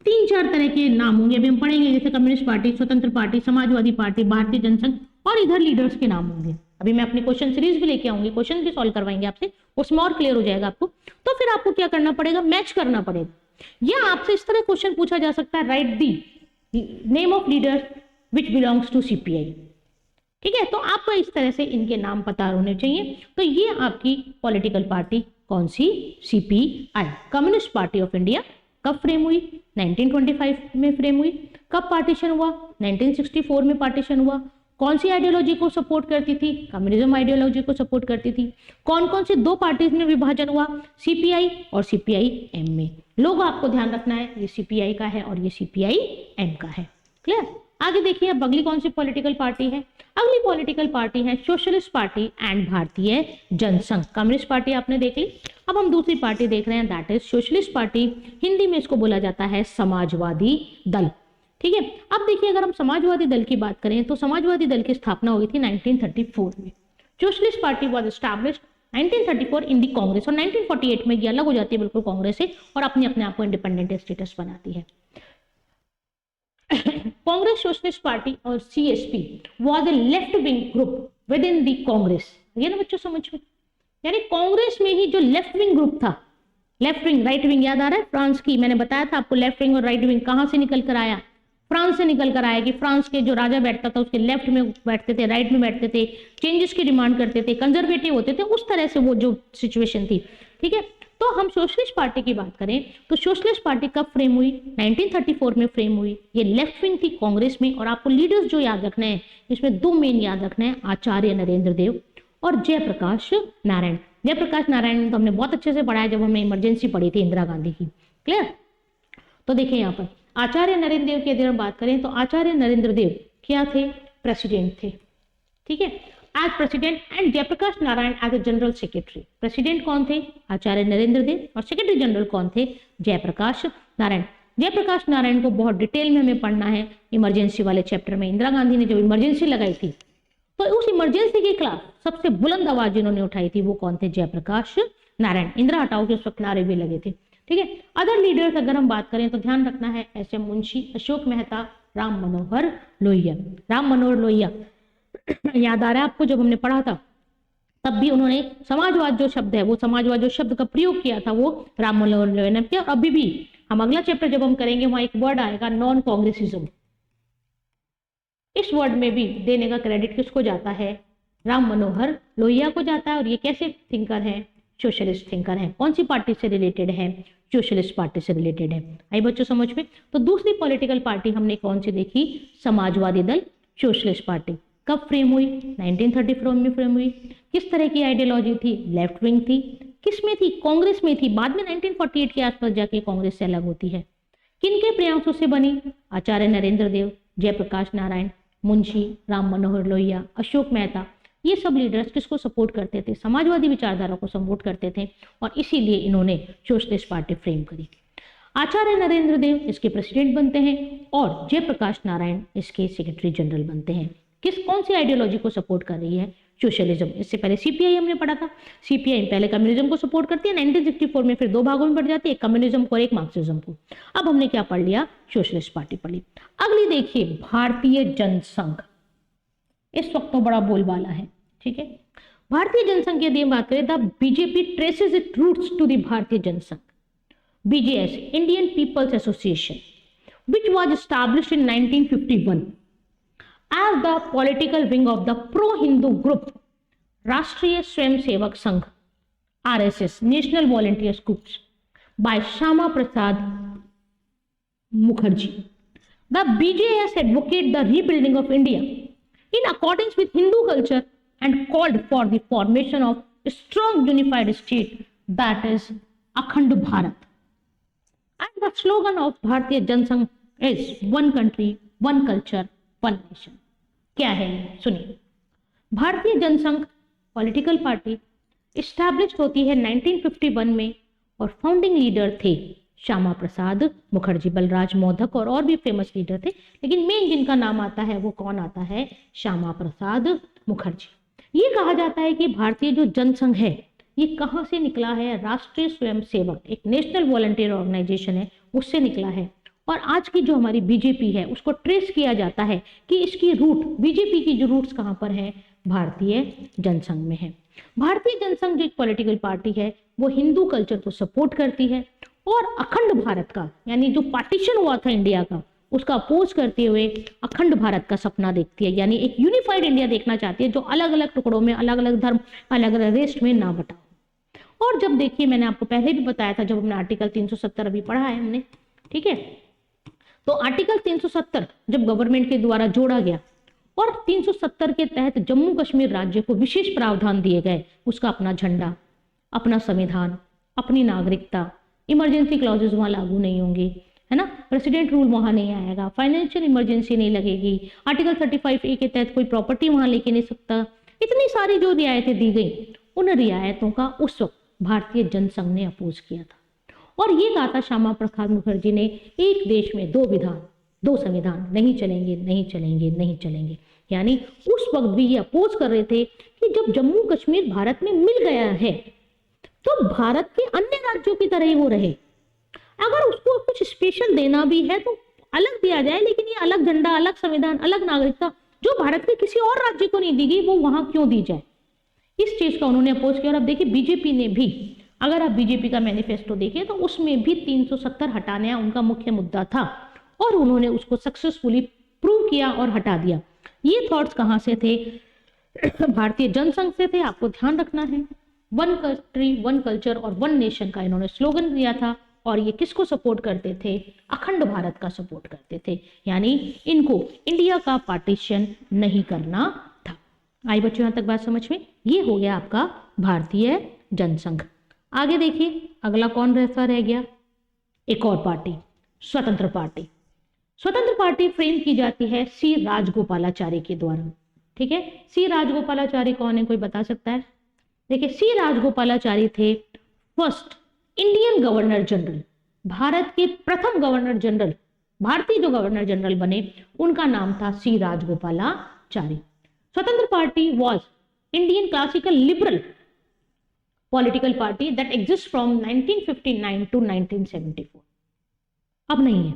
3-4 तरह के नाम होंगे, अभी हम पढ़ेंगे, जैसे कम्युनिस्ट पार्टी, स्वतंत्र पार्टी, समाजवादी पार्टी, भारतीय जनसंघ और इधर लीडर्स के नाम होंगे। अभी मैं अपनी क्वेश्चन सीरीज भी लेके आऊंगी, क्वेश्चन भी सॉल्व करवाएंगे आपसे, उसमें और क्लियर हो जाएगा आपको। तो फिर आपको क्या करना पड़ेगा, मैच करना पड़ेगा। या आपसे इस तरह क्वेश्चन पूछा जा सकता है, write the name of leader which belongs to CPI. ठीक है, तो आपको इस तरह से इनके नाम पता होने चाहिए। तो ये आपकी पॉलिटिकल पार्टी कौन सी, CPI, communist party of India. कब फ्रेम हुई, 1925 में फ्रेम हुई। कब पार्टीशन हुआ, 1964 में पार्टीशन हुआ। कौन सी आइडियोलॉजी को सपोर्ट करती थी, कम्युनिज्म आइडियोलॉजी को सपोर्ट करती थी। कौन कौन से दो पार्टीज में विभाजन हुआ, सीपीआई और सीपीआई-एम में। लोग आपको ध्यान रखना है, ये सीपीआई का है और ये सीपीआई-एम का है। क्लियर। आगे देखिए, अब अगली कौन सी पॉलिटिकल पार्टी है, अगली पॉलिटिकल पार्टी है सोशलिस्ट पार्टी एंड भारतीय जनसंघ। कम्युनिस्ट पार्टी आपने देख ली, अब हम दूसरी पार्टी देख रहे हैं, that is socialist party. Hindi में इसको बोला जाता है समाजवादी दल। ठीक है, अब देखिए अगर हम समाजवादी दल की बात करें तो समाजवादी दल की स्थापना हुई थी 1934 में। Socialist party was established 1934 in the Congress, और 1948 में ये अलग हो जाती है बिल्कुल कांग्रेस से और अपने आप को इंडिपेंडेंट स्टेटस बनाती है। कांग्रेस सोशलिस्ट पार्टी और CSP was a left wing group within the Congress. ये ना बच्चों समझ में, यानी कांग्रेस में ही जो लेफ्ट विंग ग्रुप था, लेफ्ट विंग राइट विंग याद आ रहा है फ्रांस की, मैंने बताया था आपको लेफ्ट विंग और राइट विंग कहां से निकल कर आया, फ्रांस से निकल कर आया कि फ्रांस के जो राजा बैठता था उसके लेफ्ट में बैठते थे, राइट में बैठते थे, चेंजेस की डिमांड करते थे, कंजर्वेटिव होते थे, उस तरह से वो जो सिचुएशन थी। ठीक है, तो हम सोशलिस्ट पार्टी की बात करें तो सोशलिस्ट पार्टी कब फ्रेम हुई, 1934 में फ्रेम हुई। ये लेफ्ट विंग थी कांग्रेस में, और आपको लीडर्स जो याद रखने हैं इसमें दो मेन याद रखना है, आचार्य नरेंद्र देव और जयप्रकाश नारायण। जयप्रकाश नारायण तो हमने बहुत अच्छे से पढ़ा है जब हमने इमरजेंसी पढ़ी थी इंदिरा गांधी की। क्लियर। तो देखिए यहाँ पर आचार्य नरेंद्र देव की यदि हम बात करें तो आचार्य नरेंद्र देव क्या थे, प्रेसिडेंट थे। ठीक है, as president and Jayaprakash Narayan as a general secretary. President कौन थे, आचार्य नरेंद्र देव, और सेक्रेटरी जनरल कौन थे, जयप्रकाश नारायण। जयप्रकाश नारायण को बहुत डिटेल में हमें पढ़ना है इमरजेंसी वाले चैप्टर में। इंदिरा गांधी ने जब इमरजेंसी लगाई थी तो उस इमरजेंसी के खिलाफ सबसे बुलंद आवाज जिन्होंने उठाई थी वो कौन थे, जयप्रकाश नारायण। इंदिरा हटाओ के उस वक्त नारे भी लगे थे। ठीक है, अदर लीडर्स अगर हम बात करें तो ध्यान रखना है एस.एम. मुंशी, अशोक मेहता, राम मनोहर लोहिया। राम मनोहर लोहिया याद आ रहा है आपको, जब हमने पढ़ा था तब भी उन्होंने समाजवाद जो शब्द है, वो समाजवाद जो शब्द का प्रयोग किया था वो राम मनोहर लोहिया ने किया। और अभी भी हम अगला चैप्टर जब हम करेंगे वहां एक वर्ड आएगा नॉन कांग्रेसिज्म। इस वर्ड में भी देने का क्रेडिट किसको जाता है, राम मनोहर लोहिया को जाता है। और ये कैसे थिंकर हैं, सोशलिस्ट थिंकर हैं। कौन सी पार्टी से रिलेटेड है, सोशलिस्ट पार्टी से रिलेटेड है। आई बच्चों समझ में। तो दूसरी पॉलिटिकल पार्टी हमने कौन सी देखी, समाजवादी दल, सोशलिस्ट पार्टी। कब फ्रेम हुई, 1934 में फ्रेम हुई। किस तरह की आइडियोलॉजी थी, लेफ्ट विंग थी। किस में थी, कांग्रेस में थी। बाद में 1948 के आसपास जाके कांग्रेस से अलग होती है। किनके प्रयासों से बनी, आचार्य नरेंद्र देव, जयप्रकाश नारायण, मुंशी, राम मनोहर लोहिया, अशोक मेहता। ये सब लीडर्स किसको सपोर्ट करते थे, समाजवादी विचारधारा को सपोर्ट करते थे, और इसीलिए इन्होंने सोशलिस्ट पार्टी फ्रेम करी। आचार्य नरेंद्र देव इसके प्रेसिडेंट बनते हैं और जयप्रकाश नारायण इसके सेक्रेटरी जनरल बनते हैं। किस कौन सी आइडियोलॉजी को सपोर्ट कर रही है, सोशलिज्म। इससे पहले सीपीआई हमने पढ़ा था, सीपीआई पहले कम्युनिज्म को सपोर्ट करती है, 1964 में फिर दो भागों में बढ़ जाती है, एक कम्युनिज्म को और एक मार्क्सिज्म को। अब हमने क्या पढ़ लिया, सोशलिस्ट पार्टी पढ़ ली। अगली देखिए भारतीय जनसंघ, इस वक्त तो बड़ा बोलबाला है। ठीक है, भारतीय जनसंघ की यदि बात करें तो BJP traces it roots to the Bharatiya Jansangh, BJS, Indian People's Association, which was established in 1951 as the political wing of the pro-Hindu group राष्ट्रीय Swayamsevak Sangh, RSS, National Volunteers Groups, by Shama Prasad Mukherjee. The BJS advocated the rebuilding of India in accordance with Hindu culture and called for the formation of a strong unified state, that is Akhand Bharat. And the slogan of Bharatiya Jansangh is one country, one culture, one nation. क्या है सुनिए। भारतीय Jansangh political party establish होती है 1951 में और founding leader थे श्यामा प्रसाद मुखर्जी। बलराज मोदक और भी फेमस लीडर थे, लेकिन मेन जिनका नाम आता है वो कौन आता है, श्यामा प्रसाद मुखर्जी। ये कहा जाता है कि भारतीय जो जनसंघ है ये कहाँ से निकला है, राष्ट्रीय स्वयंसेवक, एक नेशनल वॉलंटियर ऑर्गेनाइजेशन है, उससे निकला है। और आज की जो हमारी बीजेपी है उसको ट्रेस किया जाता है कि इसकी रूट, बीजेपी की जो रूट्स कहाँ पर है, भारतीय जनसंघ में है। भारतीय जनसंघ जो एक पॉलिटिकल पार्टी है वो हिंदू कल्चर को सपोर्ट करती है और अखंड भारत का, यानी जो पार्टीशन हुआ था इंडिया का, उसका अपोज करते हुए अखंड भारत का सपना देखती है, यानी एक यूनिफाइड इंडिया देखना चाहती है जो अलग अलग टुकड़ों में, अलग अलग धर्म, अलग अलग रेस में ना बटा हो। और जब देखिए, मैंने आपको पहले भी बताया था, जब हमने आर्टिकल 370 अभी पढ़ा है हमने, ठीक है, तो आर्टिकल 370 जब गवर्नमेंट के द्वारा जोड़ा गया और 370 के तहत जम्मू कश्मीर राज्य को विशेष प्रावधान दिए गए, उसका अपना झंडा, अपना संविधान, अपनी नागरिकता, इमरजेंसी क्लॉजेस वहां लागू नहीं होंगे, है ना, प्रेसिडेंट रूल वहां नहीं आएगा, फाइनेंशियल इमरजेंसी नहीं लगेगी, आर्टिकल 35A के तहत कोई प्रॉपर्टी वहां लेके नहीं सकता, इतनी सारी जो रियायतें दी गई, उन रियायतों का उस वक्त भारतीय जनसंघ ने अपोज किया था। और ये कहा था श्यामा प्रसाद मुखर्जी ने, एक देश में दो विधान, दो संविधान नहीं चलेंगे, नहीं चलेंगे, नहीं चलेंगे। यानी उस वक्त भी ये अपोज कर रहे थे कि जब जम्मू कश्मीर भारत में मिल गया है तो भारत के अन्य राज्यों की तरह ही वो रहे, अगर उसको कुछ स्पेशल देना भी है तो अलग दिया जाए, लेकिन ये अलग झंडा, अलग संविधान, अलग नागरिकता जो भारत के किसी और राज्य को नहीं दी गई, वो वहां क्यों दी जाए, इस चीज का उन्होंने अपोज किया। और अब देखिए बीजेपी ने भी, अगर आप बीजेपी का मैनिफेस्टो देखिए तो उसमें भी 370 हटाना उनका मुख्य मुद्दा था और उन्होंने उसको सक्सेसफुली प्रूव किया और हटा दिया। ये थॉट्स कहां से थे? भारतीय जनसंघ से थे। आपको ध्यान रखना है, वन कंट्री वन कल्चर और वन नेशन का इन्होंने स्लोगन दिया था और ये किसको सपोर्ट करते थे? अखंड भारत का सपोर्ट करते थे, यानी इनको इंडिया का पार्टीशन नहीं करना था। आई बच्चों यहां तक बात समझ में? ये हो गया आपका भारतीय जनसंघ। आगे देखिए अगला कौन रहता रह गया? एक और पार्टी, स्वतंत्र पार्टी। स्वतंत्र पार्टी फ्रेम की जाती है सी राजगोपालाचारी के द्वारा। ठीक है, सी राजगोपालाचारी कौन है, कोई बता सकता है? देखिए सी राजगोपालाचारी थे first Indian governor general, Bharat के प्रथम गवर्नर जनरल, भारतीय जो गवर्नर जनरल बने उनका नाम था C Rajagopalachari. Swatantra party was Indian classical liberal political party that exist from 1959 to 1974। अब नहीं है,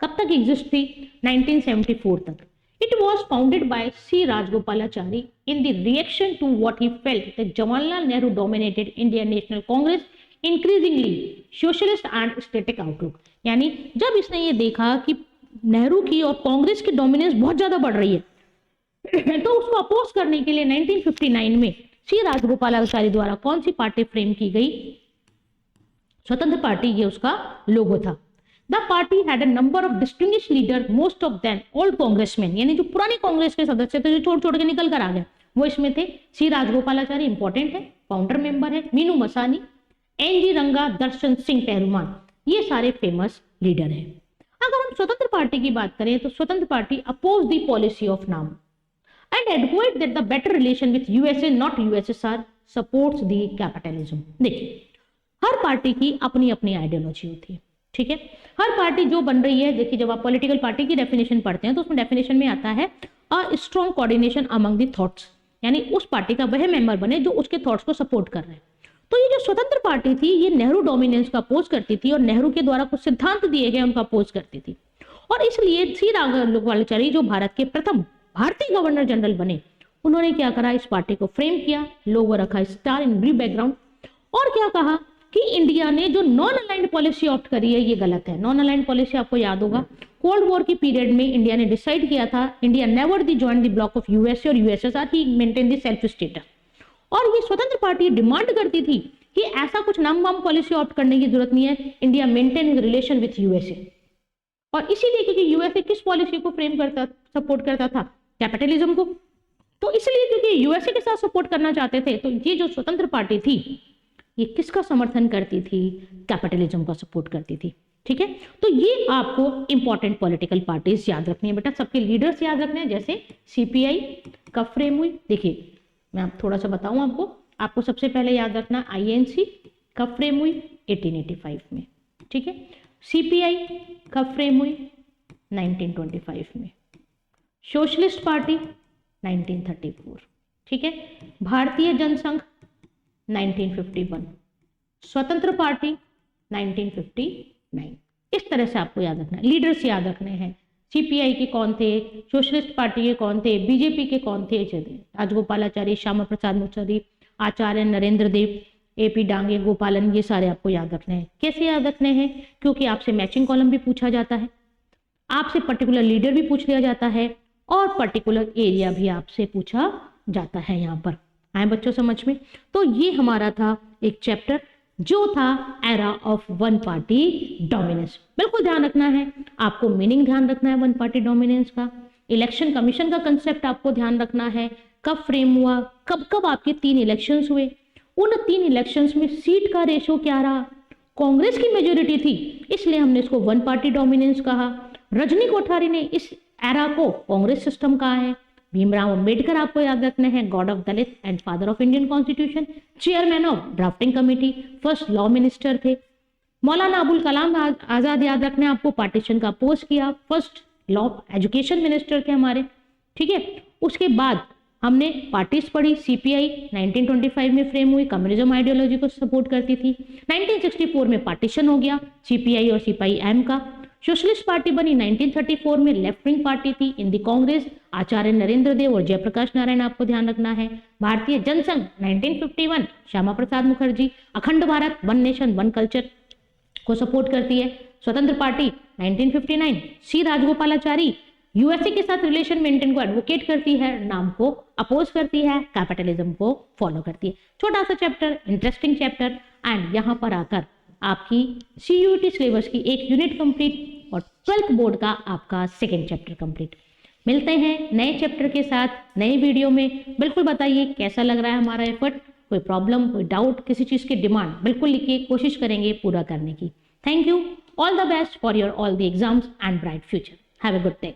कब तक एग्जिस्ट थी? 1974 तक। It was founded by C. Rajagopalachari in the reaction to what he felt that Jawaharlal Nehru dominated Indian National Congress increasingly socialist and static outlook। यानी जब इसने ये देखा कि नेहरू की और कांग्रेस की डोमिनेंस बहुत ज्यादा बढ़ रही है तो उसको अपोज करने के लिए 1959 में सी राजगोपालाचारी द्वारा कौन सी पार्टी फ्रेम की गई? स्वतंत्र पार्टी, ये उसका लोगो था। The party had a number of distinguished leaders, most of them old congressmen, यानी जो पुरानी कांग्रेस के सदस्य थे जो छोड़ छोड़ के निकल कर आ गए, वो इसमें थे। सी राजगोपालाचारी इंपॉर्टेंट है, फाउंडर मेंबर है, मीनू मसानी, एनजी रंगा, दर्शन सिंह पेरुमाल, ये सारे फेमस लीडर हैं। अगर हम स्वतंत्र पार्टी की बात करें तो Swatantra party oppose the policy of NAM and advocate that the better relation with USA not USSR supports the capitalism. देखिए हर पार्टी की अपनी अपनी आइडियोलॉजी होती है, ठीक है, हर पार्टी जो बन रही है। देखिए जब आप पॉलिटिकल पार्टी की डेफिनेशन पढ़ते हैं तो उसमें डेफिनेशन में आता है a strong coordination among the thoughts, यानी उस पार्टी का वह मेंबर बने जो उसके थॉट्स को सपोर्ट कर रहे हैं। तो ये जो स्वतंत्र पार्टी थी ये नेहरू डोमिनेंस का अपोज करती थी और नेहरू के द्वारा कुछ सिद्धांत दिए गए उनका अपोज करती थी। और इसलिए सी राजगोपालाचारी जो भारत के प्रथम भारतीय गवर्नर जनरल बने, उन्होंने क्या करा? इस पार्टी को फ्रेम किया, लोगो रखा स्टार इन ब्लू बैकग्राउंड, और क्या कहा कि इंडिया ने जो नॉन अलाइंड पॉलिसी ऑप्ट करी है ये गलत है। नॉन अलाइंड पॉलिसी आपको याद होगा, कोल्ड वॉर की पीरियड में इंडिया ने डिसाइड किया था India never the join the bloc of USA और USSR, he maintain the self status. और ये स्वतंत्र पार्टी डिमांड करती थी कि ऐसा कुछ नाम वाम पॉलिसी ऑप्ट करने की जरूरत नहीं है, India maintain his relation with USA. और इसीलिए क्योंकि यूएसए किस पॉलिसी को फ्रेम करता, सपोर्ट करता था? कैपिटलिज्म को। तो इसलिए क्योंकि यूएसए के साथ सपोर्ट करना चाहते थे, तो ये जो स्वतंत्र पार्टी थी ये किसका समर्थन करती थी? कैपिटलिज्म का सपोर्ट करती थी। ठीक है, तो ये आपको इंपॉर्टेंट पॉलिटिकल पार्टीज याद रखनी है बेटा, सबके लीडर्स याद रखने हैं। जैसे सीपीआई कब फ्रेम हुई? देखिए मैं आप थोड़ा सा बताऊं आपको सबसे पहले याद रखना आईएनसी कब फ्रेम हुई? 1885 में। ठीक है, सीपीआई कब फ्रेम हुई? 1925 में। Socialist party 1934। ठीक है, भारतीय जनसंघ 1951, स्वतंत्र पार्टी 1959। इस तरह से आपको याद रखना है। लीडर्स याद रखने हैं, सीपीआई के कौन थे, सोशलिस्ट पार्टी के कौन थे, बीजेपी के कौन थे, राजगोपालाचारी, श्यामा प्रसाद मुखर्जी, आचार्य नरेंद्र देव, एपी डांगे, गोपालन, ये सारे आपको याद रखने हैं। कैसे याद रखने हैं? क्योंकि आपसे मैचिंग कॉलम भी पूछा जाता है, आपसे पर्टिकुलर लीडर भी पूछ लिया जाता है और पर्टिकुलर एरिया भी आपसे पूछा जाता है। यहाँ पर आए बच्चों समझ में? तो ये हमारा था एक चैप्टर जो था era of one party dominance. बिल्कुल ध्यान रखना है आपको, मीनिंग ध्यान रखना है वन पार्टी डोमिनेंस का, इलेक्शन कमीशन का कंसेप्ट आपको ध्यान रखना है, कब फ्रेम हुआ, कब कब आपके 3 इलेक्शंस हुए, उन 3 इलेक्शंस में सीट का रेशो क्या रहा, कांग्रेस की मेजोरिटी थी इसलिए हमने इसको वन पार्टी डोमिनेंस कहा। रजनी कोठारी ने इस एरा को कांग्रेस सिस्टम कहा है। भीमराव अंबेडकर आपको याद रखने हैं, God of Dalit and father of Indian constitution, chairman of drafting committee, first law minister थे। मौलाना अबुल कलाम आजाद याद रखने, आपको पार्टीशन का अपोज किया, फर्स्ट लॉ एजुकेशन मिनिस्टर थे हमारे, ठीक है। उसके बाद हमने पार्टीज पढ़ी, सीपीआई 1925 में फ्रेम हुई, कम्युनिज्म आइडियोलॉजी को सपोर्ट करती थी। 1964 में पार्टीशन हो गया सीपीआई और सीपीआईएम का। सोशलिस्ट पार्टी बनी 1934 में, लेफ्ट विंग पार्टी थी इन दी कांग्रेस, आचार्य नरेंद्र देव और जयप्रकाश नारायण आपको ध्यान रखना है। भारतीय जनसंघ 1951, श्यामा प्रसाद मुखर्जी, अखंड Bharat, one nation one culture को सपोर्ट करती है। स्वतंत्र पार्टी 1959, सी राजगोपालाचारी यूएसए के साथ रिलेशन मेंटेन को एडवोकेट करती है, नाम को अपोज करती है, कैपिटलिज्म को फॉलो करती है। छोटा सा चैप्टर, इंटरेस्टिंग चैप्टर, एंड यहाँ पर आकर आपकी सीयूईटी सिलेबस की एक यूनिट कंप्लीट और 12th बोर्ड का आपका 2nd चैप्टर कंप्लीट। मिलते हैं नए चैप्टर के साथ नए वीडियो में। बिल्कुल बताइए कैसा लग रहा है हमारा एफर्ट, कोई प्रॉब्लम, कोई डाउट, किसी चीज़ की डिमांड बिल्कुल लिखिए, कोशिश करेंगे पूरा करने की। Thank you, all the best for your all the exams and bright future. Have a good day.